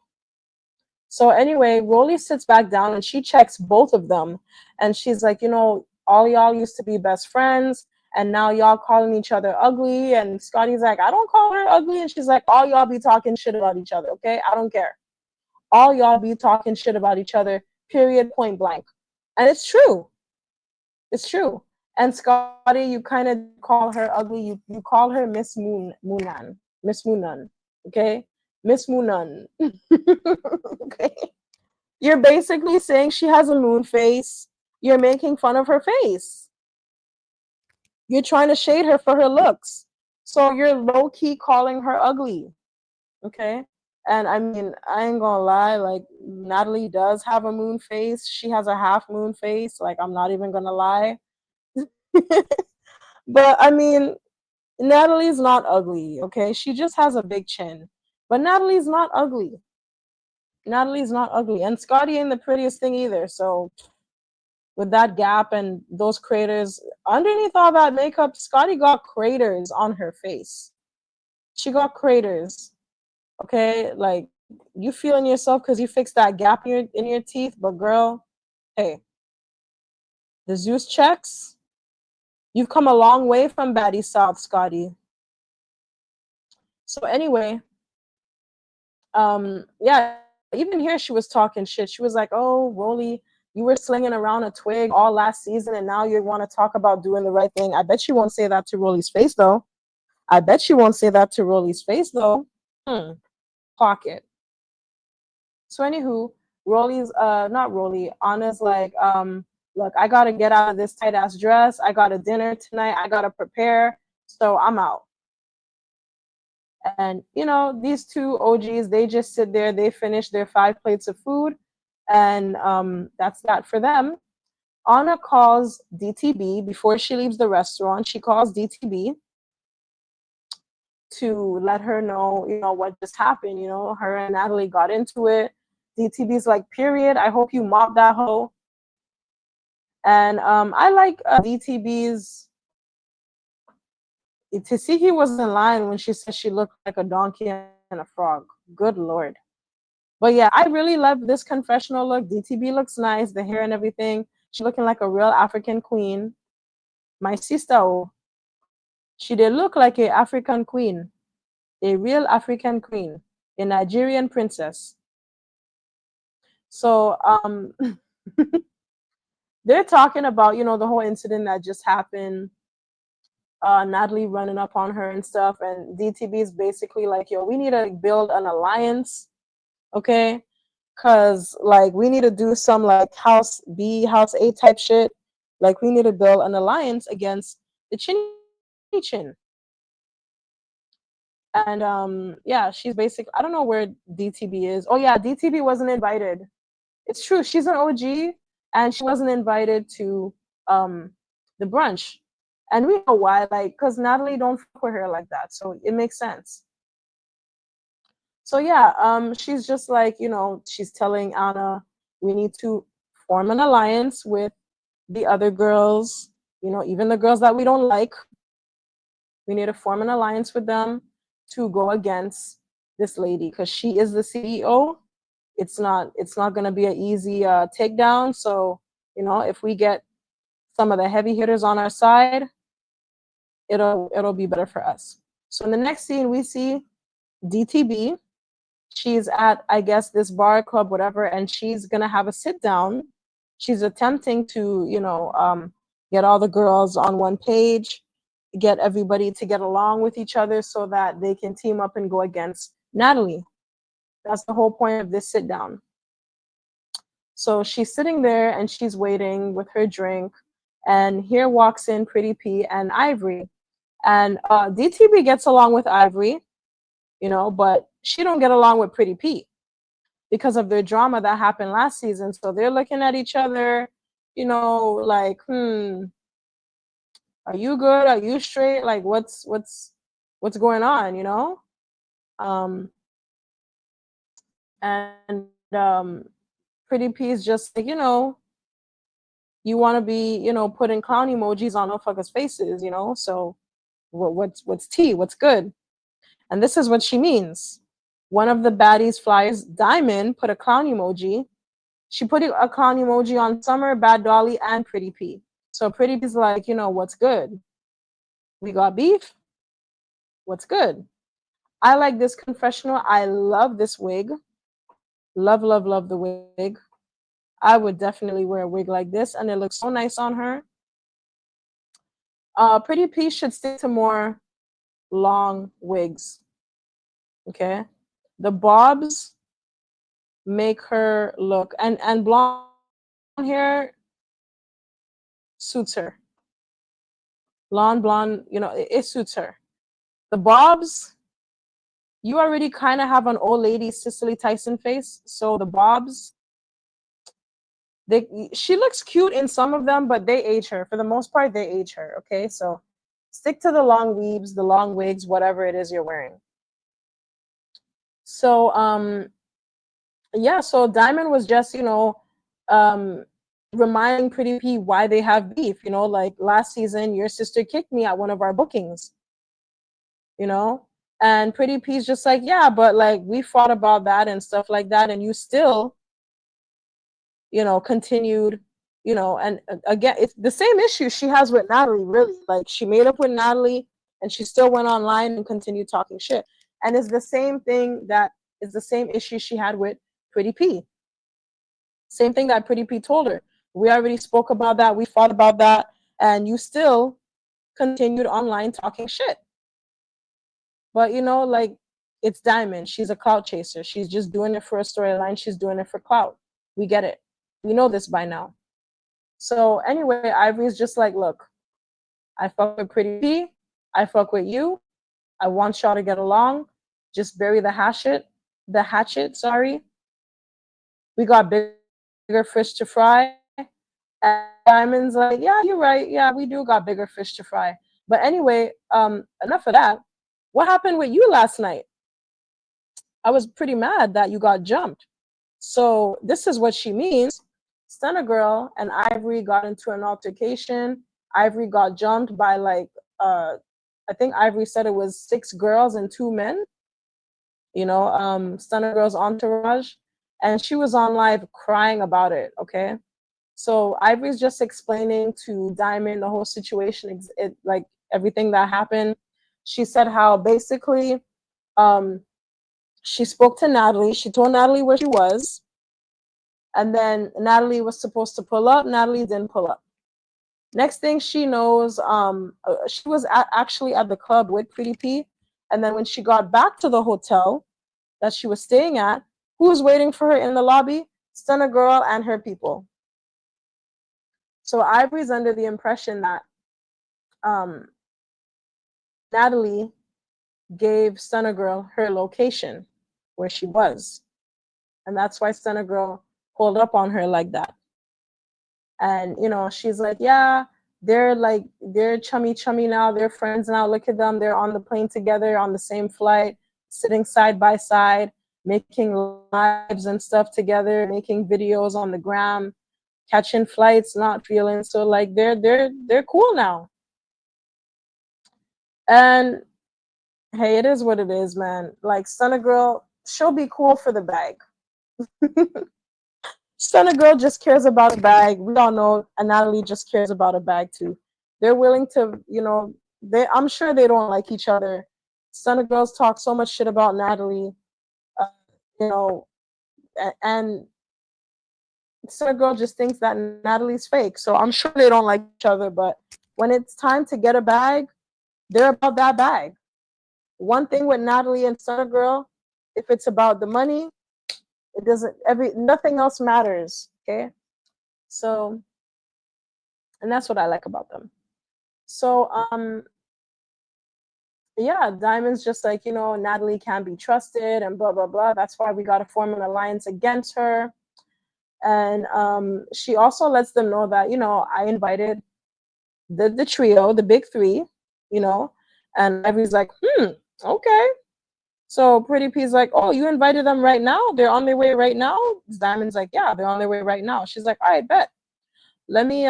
So anyway, Rolly sits back down and she checks both of them. And she's like, all y'all used to be best friends. And now y'all calling each other ugly. And Scotty's like, I don't call her ugly. And she's like, all y'all be talking shit about each other. Okay. I don't care. All y'all be talking shit about each other, period, point blank. And it's true. It's true. And Scotty, you kind of call her ugly. You call her Miss Moonan. Miss Moonan. Okay? Miss Moonan. Okay. You're basically saying she has a moon face. You're making fun of her face. You're trying to shade her for her looks. So you're low key calling her ugly. Okay? And I mean, I ain't gonna lie, like Natalie does have a moon face. She has a half moon face. Like, I'm not even gonna lie. But I mean, Natalie's not ugly, okay? She just has a big chin. But Natalie's not ugly. Natalie's not ugly, and Scotty ain't the prettiest thing either. So with that gap and those craters underneath all that makeup, Scotty got craters on her face. She got craters. Okay, like you feeling yourself because you fixed that gap in your teeth, but girl, hey, the Zeus checks. You've come a long way from Baddie South, Scotty. So anyway, yeah, even here she was talking shit. She was like, "Oh, Rolly, you were slinging around a twig all last season, and now you want to talk about doing the right thing." I bet she won't say that to Rolly's face, though. I bet she won't say that to Rolly's face, though. Hmm. Pocket. So anywho, Rolly's not Rolly, Anna's like, look, I gotta get out of this tight ass dress. I got a dinner tonight. I gotta prepare. So I'm out. And you know, these two OGs, they just sit there, they finish their 5 plates of food, and that's that for them. Anna calls DTB before she leaves the restaurant. She calls DTB to let her know, you know, what just happened. You know, her and Natalie got into it. DTB's like, period. I hope you mop that hoe. And I like DTB's. Tasiki was in line when she said she looked like a donkey and a frog. Good lord. But yeah, I really love this confessional look. DTB looks nice, the hair and everything. She looking like a real African queen. My sister, oh, she did look like a African queen, a real African queen, a Nigerian princess. So they're talking about, you know, the whole incident that just happened. Natalie running up on her and stuff, and DTB is basically like, yo, we need to build an alliance, okay? Cause like we need to do some like house B, house A type shit. Like we need to build an alliance against the Chinny Chin. And yeah, she's basic. I don't know where DTB is. Oh yeah, DTB wasn't invited. It's true, she's an OG, and she wasn't invited to um the brunch. And we know why, like, cause Natalie don't fuck with her like that, so it makes sense. So yeah, she's just like, you know, she's telling Anna, we need to form an alliance with the other girls, you know, even the girls that we don't like. We need to form an alliance with them to go against this lady because she is the CEO. It's not gonna be an easy takedown. So, you know, if we get some of the heavy hitters on our side, it'll be better for us. So in the next scene, we see DTB. She's at, I guess, this bar club, whatever, and she's gonna have a sit down. She's attempting to, you know, get all the girls on one page, get everybody to get along with each other so that they can team up and go against Natalie. That's the whole point of this sit down. So she's sitting there and she's waiting with her drink, and here walks in Pretty P and Ivory. And DTB gets along with Ivory, you know, but she don't get along with Pretty P because of the drama that happened last season. So they're looking at each other, you know, like, are you good? Are you straight? Like, what's going on? You know, um, and Pretty P is just like, you know, you want to be, you know, putting clown emojis on motherfuckers' faces, you know. So what's tea? What's good? And this is what she means. One of the baddies flyers, Diamond, put a clown emoji. She put a clown emoji on Summer, Bad Dolly, and Pretty P. So Pretty P's like, you know, what's good? We got beef? What's good? I like this confessional. I love this wig. Love, love, love the wig. I would definitely wear a wig like this, and it looks so nice on her. Pretty P should stick to more long wigs. Okay. The bobs make her look, and blonde hair suits her. Blonde, you know, it suits her. The bobs, you already kind of have an old lady Cicely Tyson face, so the bobs, she looks cute in some of them, but they age her. For the most part, they age her. Okay, so stick to the long weaves, the long wigs, whatever it is you're wearing. So Yeah, so Diamond was just, um, reminding Pretty P why they have beef. Like last season, your sister kicked me at one of our bookings, you know? And Pretty P's just like, yeah, but like we fought about that and stuff like that, and you still, continued, and again, it's the same issue she has with Natalie, really. Like she made up with Natalie and she still went online and continued talking shit. And it's the same thing that is the same issue she had with Pretty P. Same thing that Pretty P told her. We already spoke about that. We fought about that. And you still continued online talking shit. But, like, it's Diamond. She's a clout chaser. She's just doing it for a storyline. She's doing it for clout. We get it. We know this by now. So, anyway, Ivory's just like, look, I fuck with Pretty P. I fuck with you. I want y'all to get along. Just bury the hatchet. The hatchet, sorry. We got bigger fish to fry. And Diamond's like, yeah, you're right. Yeah, we do got bigger fish to fry. But anyway, enough of that. What happened with you last night? I was pretty mad that you got jumped. So this is what she means. Stunna Girl and Ivory got into an altercation. Ivory got jumped by like I think Ivory said it was 6 girls and 2 men, Stunna Girl's entourage. And she was on live crying about it, okay? So Ivory's just explaining to Diamond the whole situation, like everything that happened. She said how basically she spoke to Natalie. She told Natalie where she was. And then Natalie was supposed to pull up. Natalie didn't pull up. Next thing she knows, she was actually at the club with Pretty P. And then when she got back to the hotel that she was staying at, who was waiting for her in the lobby? Stunna Girl and her people. So Ivory's under the impression that um, Natalie gave Stunna Girl her location where she was. And that's why Stunna Girl pulled up on her like that. And, she's like, yeah, they're chummy now. They're friends now. Look at them. They're on the plane together on the same flight, sitting side by side, making lives and stuff together, making videos on the gram, catching flights, not feeling. So like they're cool now. And hey, it is what it is, man. Like Stunna Girl, she'll be cool for the bag. Stunna Girl just cares about a bag. We all know Natalie just cares about a bag too. They're willing to, I'm sure they don't like each other. Stunna Girls talk so much shit about Natalie, uh, you know, and Stunna Girl just thinks that Natalie's fake. So I'm sure they don't like each other. But when it's time to get a bag, they're about that bag. One thing with Natalie and Stunna Girl, if it's about the money, it doesn't nothing else matters. Okay. So, and that's what I like about them. So yeah, Diamond's just like, Natalie can't be trusted and blah blah blah. That's why we gotta form an alliance against her. And she also lets them know that, I invited the trio, the big three, and Ivory's like, okay. So Pretty P's like, oh, you invited them right now? They're on their way right now? Diamond's like, yeah, they're on their way right now. She's like, all right, bet. Let me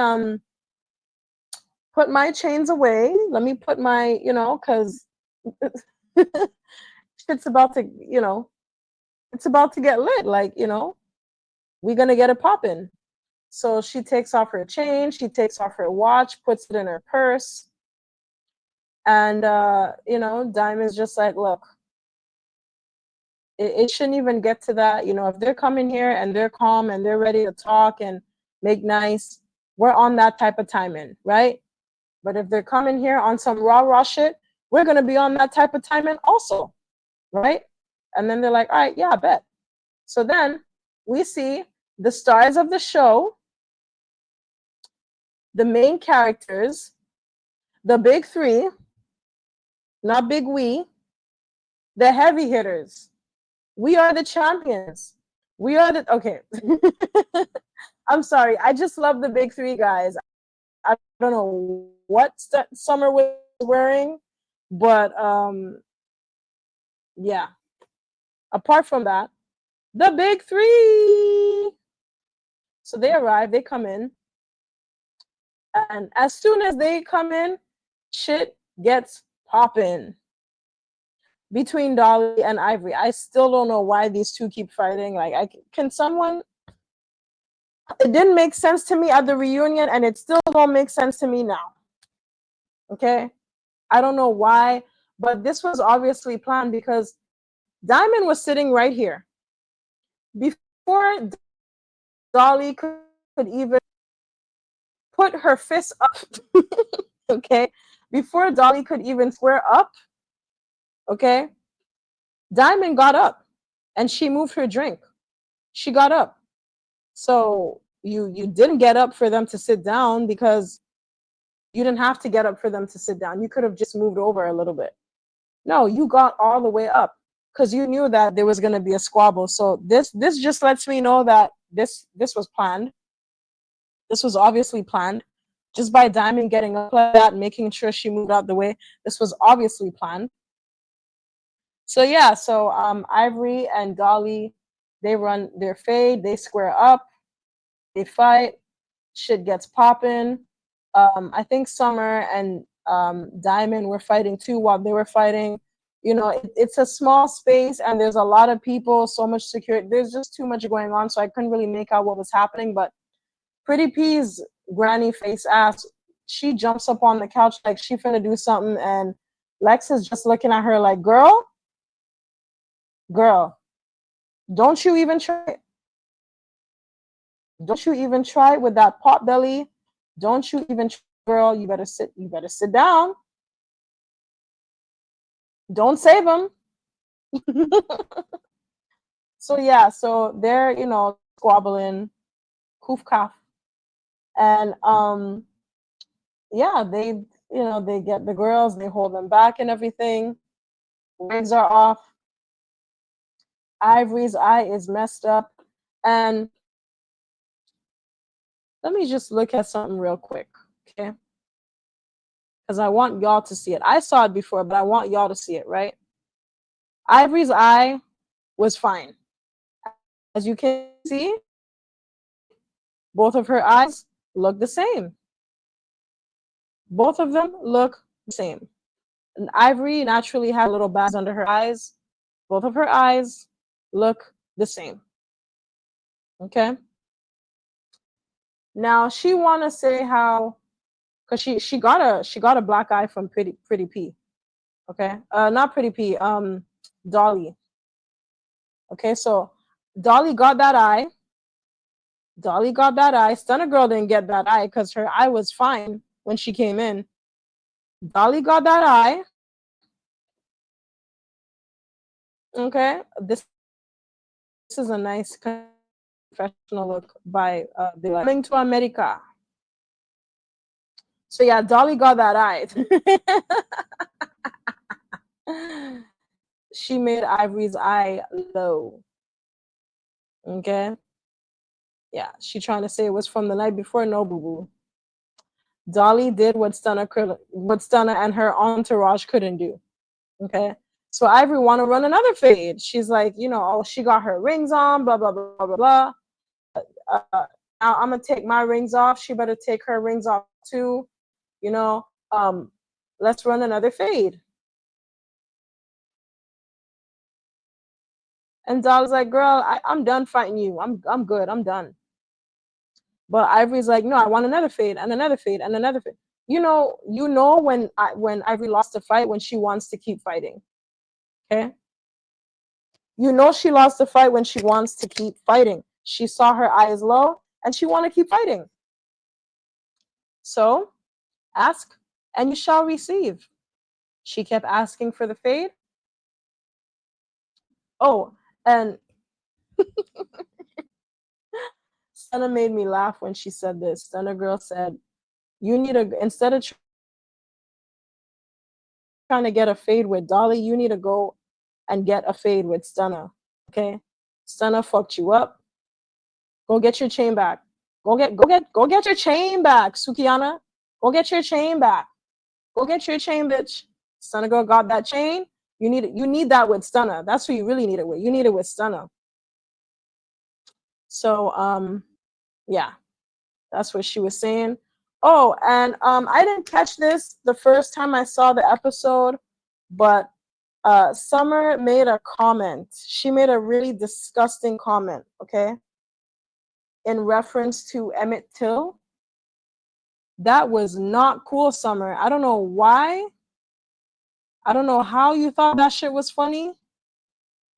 put my chains away. Let me put my, because shit's about to, it's about to get lit. Like, we're gonna get it popping. So she takes off her chain, she takes off her watch, puts it in her purse. And Diamond's just like, look, it shouldn't even get to that. If they're coming here and they're calm and they're ready to talk and make nice, we're on that type of timing, right? But if they're coming here on some raw shit, we're gonna be on that type of timing also, right? And then they're like, all right, yeah, I bet. So then we see the stars of the show, the main characters, the big three, not big we, the heavy hitters. We are the champions. We are the okay. I'm sorry. I just love the big three guys. I don't know what Summer was wearing, but yeah. Apart from that, The big three. So they arrive, they come in, and as soon as they come in, shit gets popping between Dolly and Ivory. I still don't know why these two keep fighting. Like, can someone? It didn't make sense to me at the reunion, and it still don't make sense to me now. Okay, I don't know why, but this was obviously planned because Diamond was sitting right here before Dolly could even put her fist up. Okay, before Dolly could even square up. Okay, Diamond got up and she moved her drink. She got up. So you didn't get up for them to sit down because you didn't have to get up for them to sit down. You could have just moved over a little bit. No, you got all the way up because you knew that there was going to be a squabble. So this just lets me know that this was planned. This was obviously planned. Just by Diamond getting up like that, making sure she moved out the way, this was obviously planned. So yeah, so Ivory and Dolly, they run their fade, they square up, they fight, shit gets popping. I think Summer and Diamond were fighting too while they were fighting. You know, it's a small space and there's a lot of people, so much security. There's just too much going on, so I couldn't really make out what was happening. But Pretty P's granny face ass, she jumps up on the couch like she finna do something, and Lex is just looking at her like, girl, don't you even try it. Don't you even try it with that pot belly. Don't you even try, girl. You better sit down. Don't save him. So yeah, so they're, squabbling, coof calf. And yeah, they get the girls, they hold them back and everything. Wigs are off. Ivory's eye is messed up. And let me just look at something real quick, okay? Because I want y'all to see it. I saw it before, but I want y'all to see it, right? Ivory's eye was fine. As you can see, both of her eyes look the same. Both of them look the same. And Ivory naturally had little bags under her eyes. Both of her eyes look the same. Okay? Now she wanna say how, because she got a black eye from Pretty P. Okay? Not Pretty P, Dolly. Okay, so Dolly got that eye. Stunna Girl didn't get that eye because her eye was fine when she came in. Dolly got that eye. Okay, this is a nice professional look by the Coming to America. So yeah, Dolly got that eye. She made Ivory's eye low. Okay. Yeah, she trying to say it was from the night before. No, boo boo. Dolly did what Stunna and her entourage couldn't do. Okay. So Ivory want to run another fade. She's like, oh, she got her rings on, blah blah blah blah blah. Now I'm gonna take my rings off. She better take her rings off too. Let's run another fade. And Dolly's like, girl, I'm done fighting you. I'm good. I'm done. But Ivory's like, no, I want another fade and another fade and another fade. You know when Ivory lost a fight, when she wants to keep fighting. Okay. She lost the fight when she wants to keep fighting. She saw her eyes low and she want to keep fighting. So ask and you shall receive. She kept asking for the fade. Oh, and Stunna made me laugh when she said this. Stunna Girl said, you need instead of trying to get a fade with Dolly, you need to go and get a fade with Stunna. Okay? Stunna fucked you up. Go get your chain back. Go get your chain back, Sukiana. Go get your chain back. Go get your chain, bitch. Stunna Girl got that chain. You need that with Stunna. That's who you really need it with. You need it with Stunna. So yeah, that's what she was saying. Oh, and I didn't catch this the first time I saw the episode, but Summer made a comment. She made a really disgusting comment, okay, in reference to Emmett Till. That was not cool, Summer. I don't know why. I don't know how you thought that shit was funny.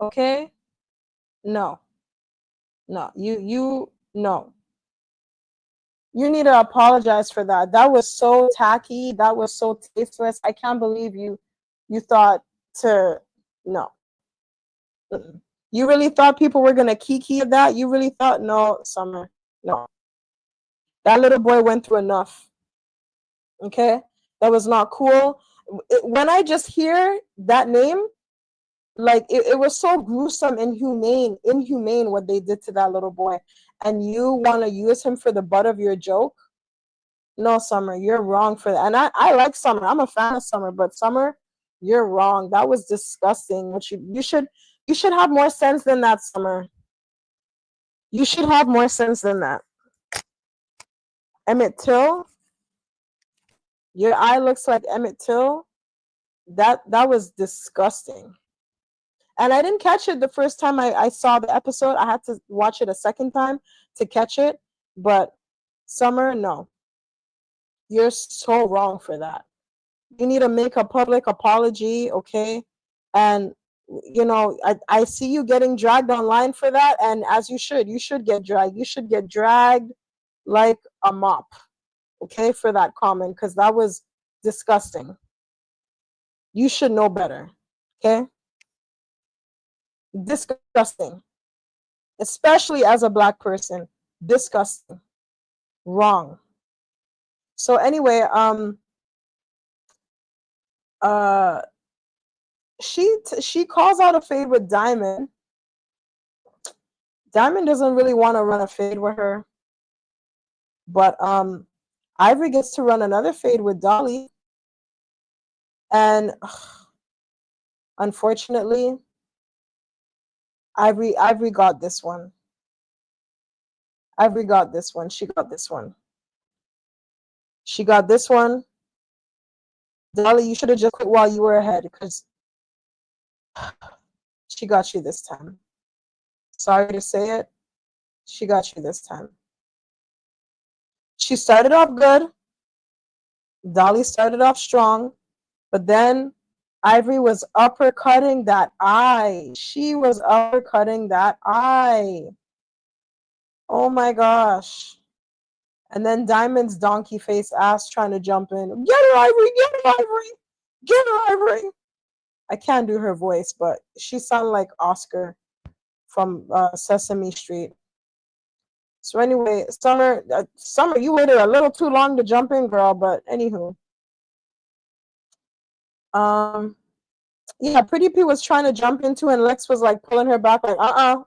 Okay? No. No. No. You need to apologize for that. That was so tacky. That was so tasteless. I can't believe you thought to no. Mm-mm. You really thought people were gonna kiki at that? You really thought no, Summer. No. That little boy went through enough. Okay? That was not cool. When I just hear that name, like it was so gruesome, inhumane what they did to that little boy, and you want to use him for the butt of your joke. No, Summer, you're wrong for that. And I like Summer. I'm a fan of Summer, but Summer, you're wrong. That was disgusting. What you should have more sense than that, Summer. You should have more sense than that. Emmett Till, your eye looks like Emmett Till. That was disgusting. And I didn't catch it the first time I saw the episode. I had to watch it a second time to catch it. But Summer, no. You're so wrong for that. You need to make a public apology, okay? And I see you getting dragged online for that, and as you should get dragged. You should get dragged like a mop, okay, for that comment, because that was disgusting. You should know better, okay? Disgusting. Especially as a black person. Disgusting. Wrong. So anyway, she calls out a fade with Diamond. Diamond doesn't really want to run a fade with her, but Ivory gets to run another fade with Dolly, and unfortunately, Ivory got this one. Ivory got this one. She got this one. She got this one. Dolly, you should have just quit while you were ahead, because she got you this time. Sorry to say it. She got you this time. She started off good. Dolly started off strong. But then Ivory was uppercutting that eye. She was uppercutting that eye. Oh my gosh. And then Diamond's donkey face ass trying to jump in. Get her, Ivory! Get her, Ivory! Get her, Ivory! I can't do her voice, but she sounded like Oscar from Sesame Street. So anyway, Summer, you waited a little too long to jump in, girl. But anywho, yeah, Pretty P was trying to jump into, and Lex was like pulling her back, like,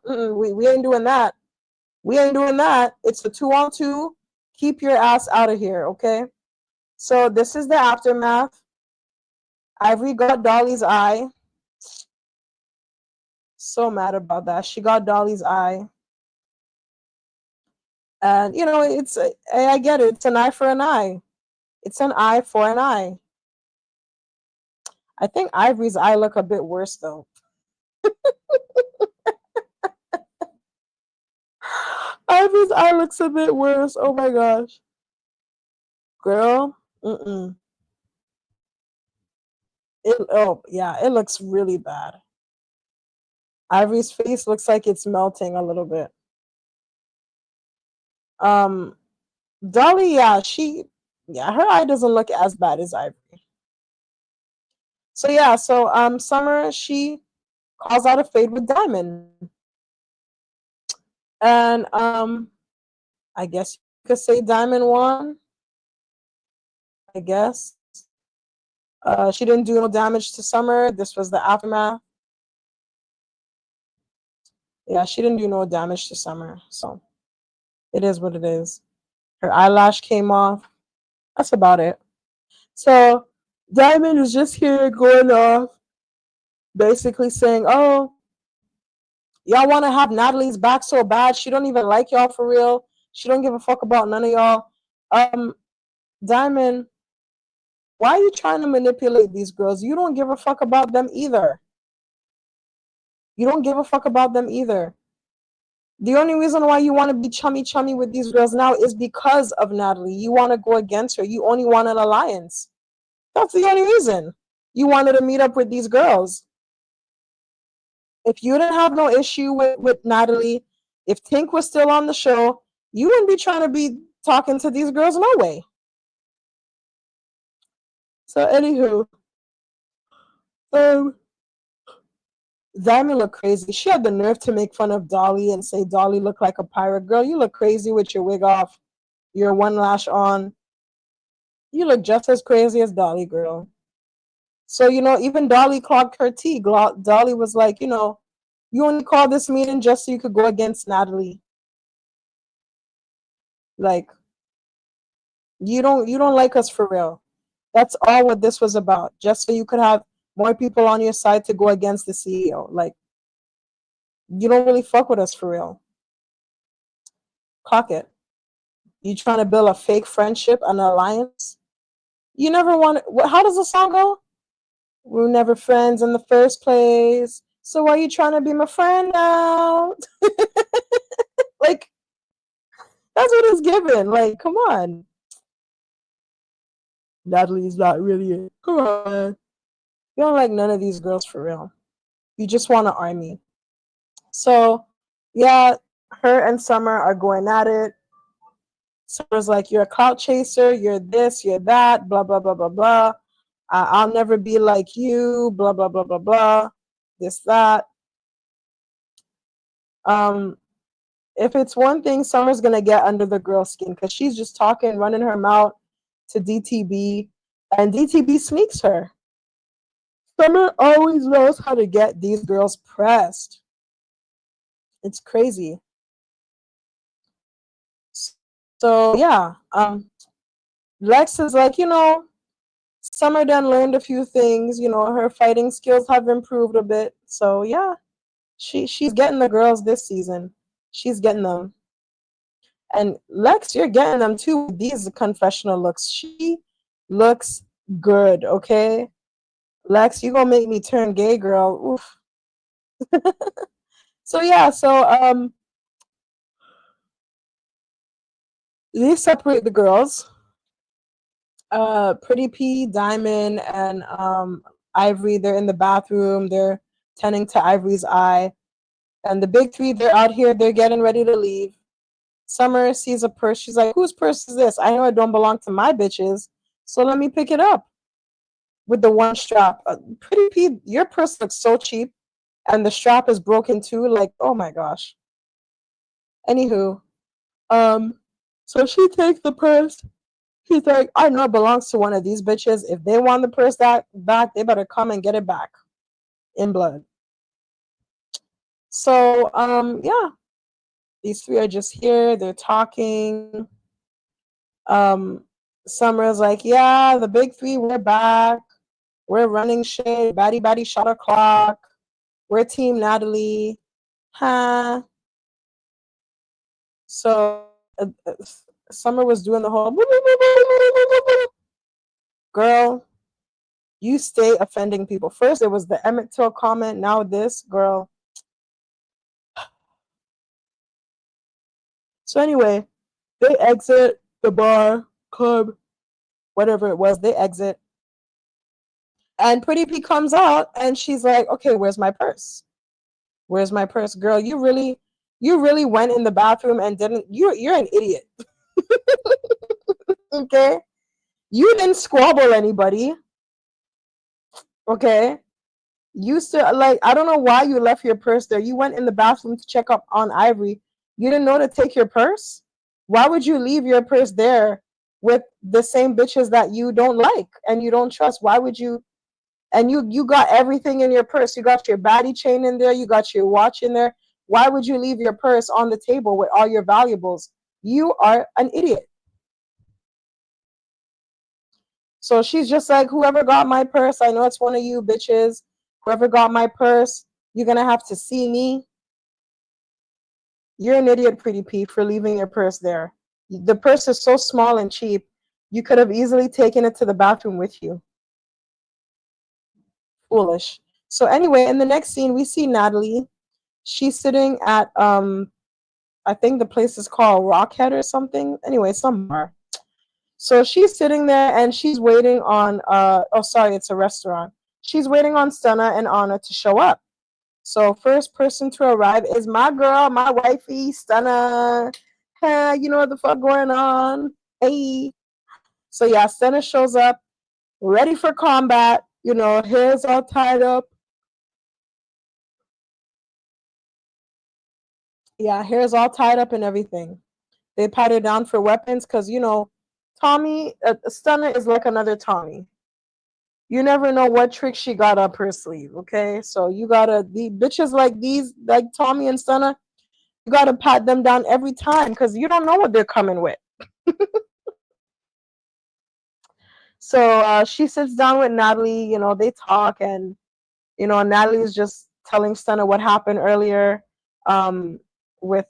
we ain't doing that. We ain't doing that. It's a 2-on-2. Keep your ass out of here, okay? So this is the aftermath. Ivory got Dolly's eye. So mad about that. She got Dolly's eye. And, I get it. It's an eye for an eye. It's an eye for an eye. I think Ivory's eye look a bit worse, though. Ivory's eye looks a bit worse. Oh, my gosh. Girl, It looks really bad. Ivory's face looks like it's melting a little bit. Dolly, her eye doesn't look as bad as Ivory. So Summer, she calls out a fade with Diamond. And I guess you could say Diamond won. I guess. She didn't do no damage to Summer. This was the aftermath. Yeah, she didn't do no damage to Summer. So it is what it is. Her eyelash came off. That's about it. So Diamond is just here going off, basically saying, oh, Y'all want to have Natalie's back so bad. She don't even like y'all for real. She don't give a fuck about none of y'all. Diamond, why are you trying to manipulate these girls? You don't give a fuck about them either. You don't give a fuck about them either. The only reason why you want to be chummy with these girls now is because of Natalie. You want to go against her. You only want an alliance. That's the only reason. You wanted to meet up with these girls. If you didn't have no issue with Natalie, if Tink was still on the show, you wouldn't be trying to be talking to these girls no way. So anywho, Diamond looked crazy. She had the nerve to make fun of Dolly and say Dolly looked like a pirate. Girl, you look crazy with your wig off, your one lash on. You look just as crazy as Dolly, girl. So, even Dolly clogged her tea. Dolly was like, you only called this meeting just so you could go against Natalie. Like, you don't like us for real. That's all what this was about. Just so you could have more people on your side to go against the CEO. Like, you don't really fuck with us for real. Clock it. You trying to build a fake friendship, an alliance? You never want. How does the song go? We were never friends in the first place. So why are you trying to be my friend now? Like, that's what it's given. Like, come on. Natalie's not really it. Come on. You don't like none of these girls for real. You just want an army. So, yeah, her and Summer are going at it. Summer's like, you're a clout chaser, you're this, you're that, blah, blah, blah, blah, blah. I'll never be like you, blah, blah, blah, blah, blah. This, that. If it's one thing, Summer's going to get under the girl's skin because she's just talking, running her mouth to DTB, and DTB sneaks her. Summer always knows how to get these girls pressed. It's crazy. So, yeah. Lex is like, Summer done learned a few things. Her fighting skills have improved a bit. So, yeah, she's getting the girls this season. She's getting them. And Lex, you're getting them too with these confessional looks. She looks good, okay? Lex, you gonna make me turn gay, girl. Oof. So yeah, they separate the girls. Pretty P, Diamond, and Ivory, they're in the bathroom, they're tending to Ivory's eye. And the big three, they're out here, they're getting ready to leave. Summer sees a purse. She's like, whose purse is this? I know it don't belong to my bitches, so let me pick it up. With the one strap. Pretty P, your purse looks so cheap, and the strap is broken too. Like, oh my gosh. Anywho, so she takes the purse. She's like, I know it belongs to one of these bitches. If they want the purse back, they better come and get it back in blood. So, yeah, these three are just here. They're talking. Summer's like, yeah, the big three, we're back. We're running shit. Batty shot o'clock. We're Team Natalie. Huh? So Summer was doing the whole girl. You stay offending people. First, it was the Emmett Till comment. Now this, girl. So anyway, they exit the bar, club, whatever it was. They exit. And Pretty P comes out and she's like, okay, where's my purse? Where's my purse? Girl, you really went in the bathroom and didn't, you're an idiot. Okay? You didn't squabble anybody. Okay? You still, like, I don't know why you left your purse there. You went in the bathroom to check up on Ivory. You didn't know to take your purse? Why would you leave your purse there with the same bitches that you don't like and you don't trust? Why would you? And you got everything in your purse. You got your baddie chain in there. You got your watch in there. Why would you leave your purse on the table with all your valuables? You are an idiot. So she's just like, whoever got my purse, I know it's one of you bitches. Whoever got my purse, you're going to have to see me. You're an idiot, Pretty P, for leaving your purse there. The purse is so small and cheap. You could have easily taken it to the bathroom with you. Foolish. So anyway, in the next scene, we see Natalie. She's sitting at I think the place is called Rockhead or something. Anyway, some bar. So she's sitting there and she's waiting on oh sorry, it's a restaurant. She's waiting on Stunna and Ahna to show up. So first person to arrive is my girl, my wifey, Stunna. Hey, you know what the fuck going on? Hey. So yeah, Stunna shows up, ready for combat. You know, hair's all tied up. Yeah, hair's all tied up and everything. They pat her down for weapons because you know, Tommy, Stunna is like another Tommy. You never know what trick she got up her sleeve. Okay, so you gotta the bitches like these, like Tommy and Stunna, you gotta pat them down every time because you don't know what they're coming with. So she sits down with Natalie. You know, they talk, and you know, Natalie's just telling Stunna what happened earlier, um, with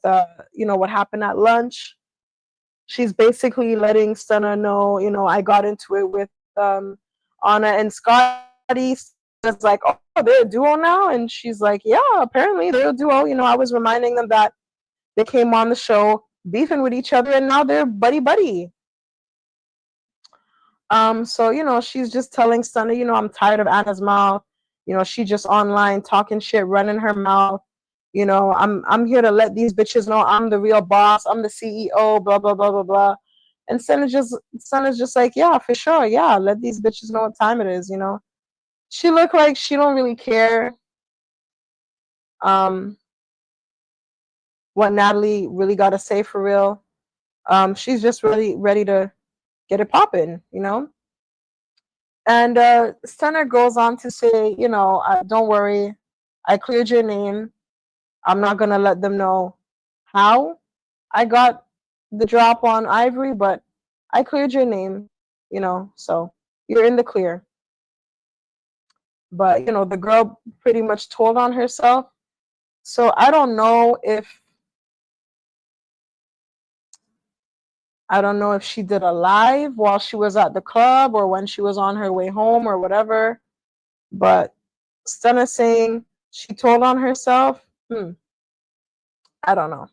you know, what happened at lunch. She's basically letting Stunna know, you know, I got into it with Ahna and Scotty. It's like, oh, they're a duo now, and she's like, yeah, apparently they're a duo. You know, I was reminding them that they came on the show beefing with each other, and now they're buddy buddy. So you know, she's just telling Stunna, you know, I'm tired of Anna's mouth. You know, she just online talking shit, running her mouth. You know, I'm here to let these bitches know I'm the real boss. I'm the CEO. Blah blah blah blah blah. And Stunna's just like, yeah, for sure, yeah. Let these bitches know what time it is. You know, she looked like she don't really care. Um, what Natalie really got to say for real. She's just really ready to get it popping. You know. And Stunner goes on to say, you know, don't worry, I cleared your name. I'm not going to let them know how I got the drop on Ivory, but I cleared your name, you know, so you're in the clear. But, you know, the girl pretty much told on herself. So I don't know if she did a live while she was at the club or when she was on her way home or whatever. But Stunna saying she told on herself. I don't know.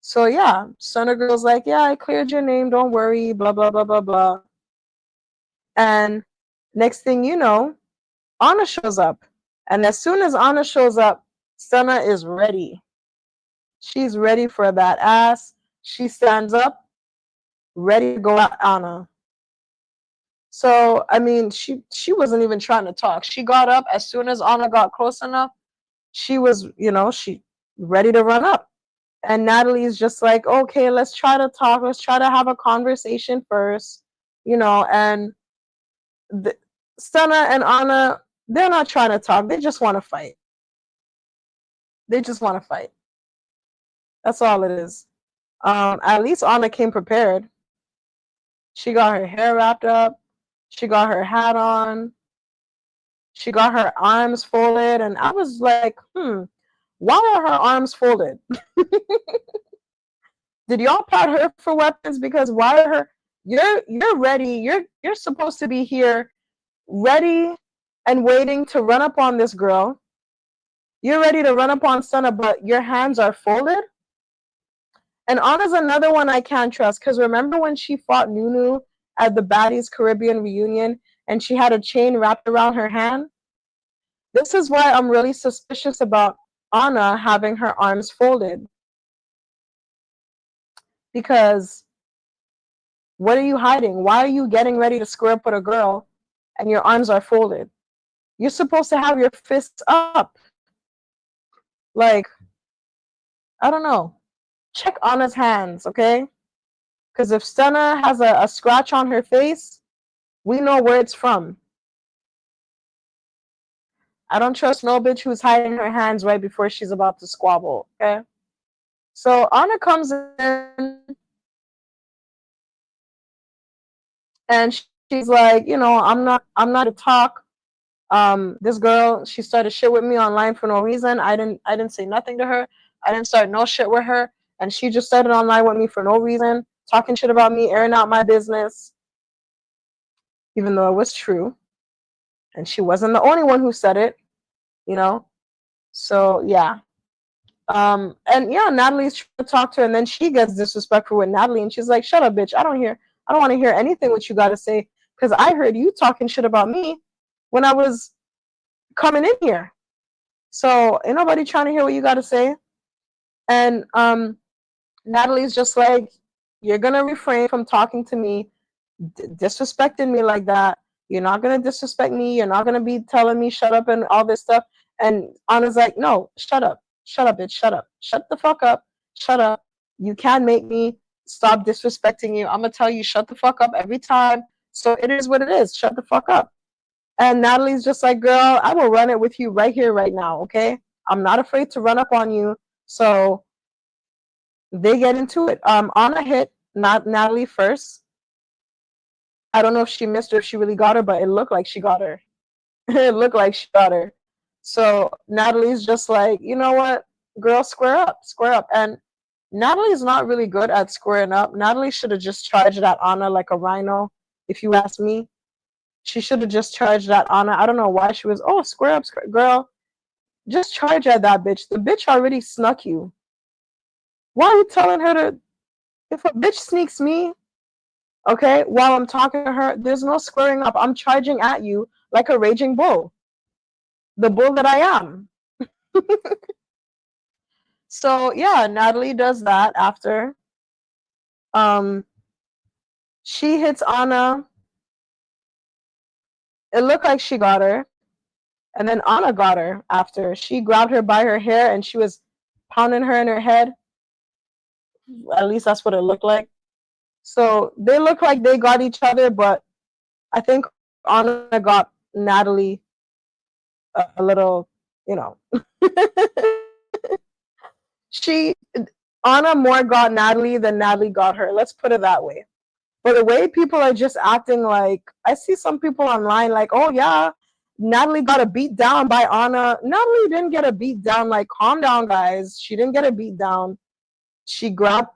So yeah, Stunna Girl's like, yeah, I cleared your name, don't worry, blah blah blah blah blah. And next thing you know, Anna shows up. And as soon as Anna shows up, Stunna is ready. She's ready for that ass. She stands up, ready to go at Anna. So I mean, she wasn't even trying to talk. She got up as soon as Anna got close enough. She was, you know, she ready to run up. And Natalie's just like, okay, let's try to talk. Let's try to have a conversation first, you know. And the, Stunna and Anna, they're not trying to talk. They just want to fight. They just want to fight. That's all it is. At least Anna came prepared. She got her hair wrapped up. She got her hat on. She got her arms folded. And I was like, why are her arms folded? Did y'all pat her for weapons? Because why are her? You're ready. You're supposed to be here, ready and waiting to run up on this girl. You're ready to run up on Stunna, but your hands are folded. And Anna's another one I can't trust because remember when she fought Nunu at the Baddies Caribbean reunion and she had a chain wrapped around her hand? This is why I'm really suspicious about Anna having her arms folded. Because what are you hiding? Why are you getting ready to square up with a girl and your arms are folded? You're supposed to have your fists up. Like, I don't know. Check Anna's hands, okay? Because if Stunna has a scratch on her face, we know where it's from. I don't trust no bitch who's hiding her hands right before she's about to squabble, okay? So Anna comes in and she's like, you know, I'm not to talk. This girl, she started shit with me online for no reason. I didn't say nothing to her. I didn't start no shit with her, and she just started online with me for no reason, talking shit about me, airing out my business, even though it was true, and she wasn't the only one who said it, you know. So yeah. And yeah, Natalie's trying to talk to her, and then she gets disrespectful with Natalie, and she's like, "Shut up, bitch! I don't want to hear anything what you got to say, because I heard you talking shit about me when I was coming in here. So ain't nobody trying to hear what you got to say." And Natalie's just like, "You're gonna refrain from talking to me, disrespecting me like that. You're not gonna disrespect me. You're not gonna be telling me shut up and all this stuff." And Anna's like, "No, shut up, bitch, shut up, shut the fuck up, shut up. You can't make me stop disrespecting you. I'm gonna tell you shut the fuck up every time. So it is what it is. Shut the fuck up." And Natalie's just like, "Girl, I will run it with you right here, right now. Okay, I'm not afraid to run up on you." So they get into it. Anna hit not Natalie first. I don't know if she missed her, if she really got her, but it looked like she got her. It looked like she got her. So Natalie's just like, "You know what, girl, square up, square up." And Natalie's not really good at squaring up. Natalie should have just charged at Anna like a rhino, if you ask me. She should have just charged at Anna. I don't know why she was, "Oh, square up, square." Girl, just charge at that bitch. The bitch already snuck you. Why are you telling her to? If a bitch sneaks me, okay, while I'm talking to her, there's no squaring up. I'm charging at you like a raging bull, the bull that I am. So yeah, Natalie does that after. Um, she hits Anna. It looked like she got her, and then Anna got her after. She grabbed her by her hair and she was pounding her in her head. At least that's what it looked like. So they look like they got each other, but I think Anna got Natalie a little, you know. she Anna more got Natalie than Natalie got her. Let's put it that way. But the way people are just acting, like I see some people online like, "Oh yeah, Natalie got a beat down by Anna." Natalie didn't get a beat down. Like, calm down, guys. She didn't get a beat down. She grabbed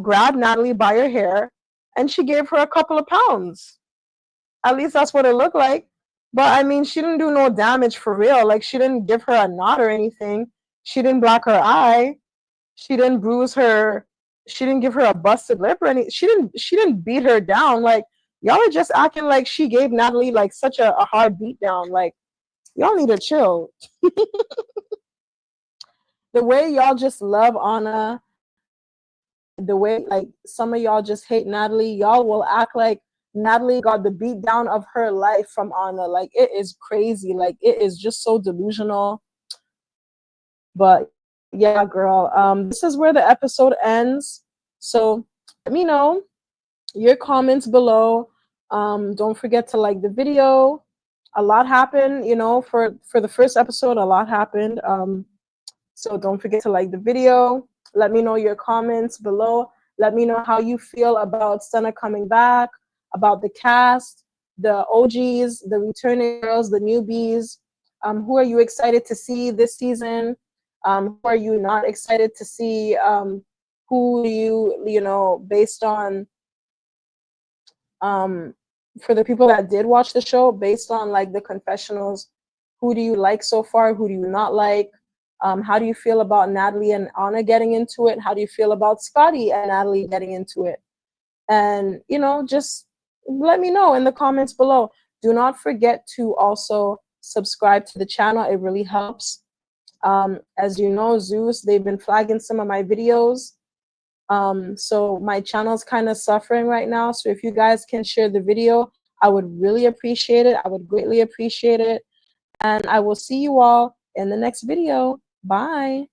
grabbed Natalie by her hair, and she gave her a couple of pounds. At least that's what it looked like. But I mean, she didn't do no damage for real. Like, she didn't give her a knot or anything. She didn't black her eye. She didn't bruise her. She didn't give her a busted lip or anything. She didn't beat her down. Like, y'all are just acting like she gave Natalie like such a hard beat down. Like, y'all need to chill. The way y'all just love Anna, the way like some of y'all just hate Natalie, y'all will act like Natalie got the beat down of her life from Anna. Like, it is crazy. Like, it is just so delusional. But yeah, girl, this is where the episode ends. So let me know your comments below. Don't forget to like the video. A lot happened, you know, for the first episode. A lot happened. So don't forget to like the video. Let me know your comments below. Let me know how you feel about Stunna coming back, about the cast, the OGs, the returning girls, the newbies. Who are you excited to see this season? Who are you not excited to see? Who do you know, based on, for the people that did watch the show, based on like the confessionals, who do you like so far? Who do you not like? How do you feel about Natalie and Anna getting into it? How do you feel about Scotty and Natalie getting into it? And, you know, just let me know in the comments below. Do not forget to also subscribe to the channel. It really helps. As you know, Zeus, they've been flagging some of my videos. So my channel's kind of suffering right now. So if you guys can share the video, I would really appreciate it. I would greatly appreciate it. And I will see you all in the next video. Bye.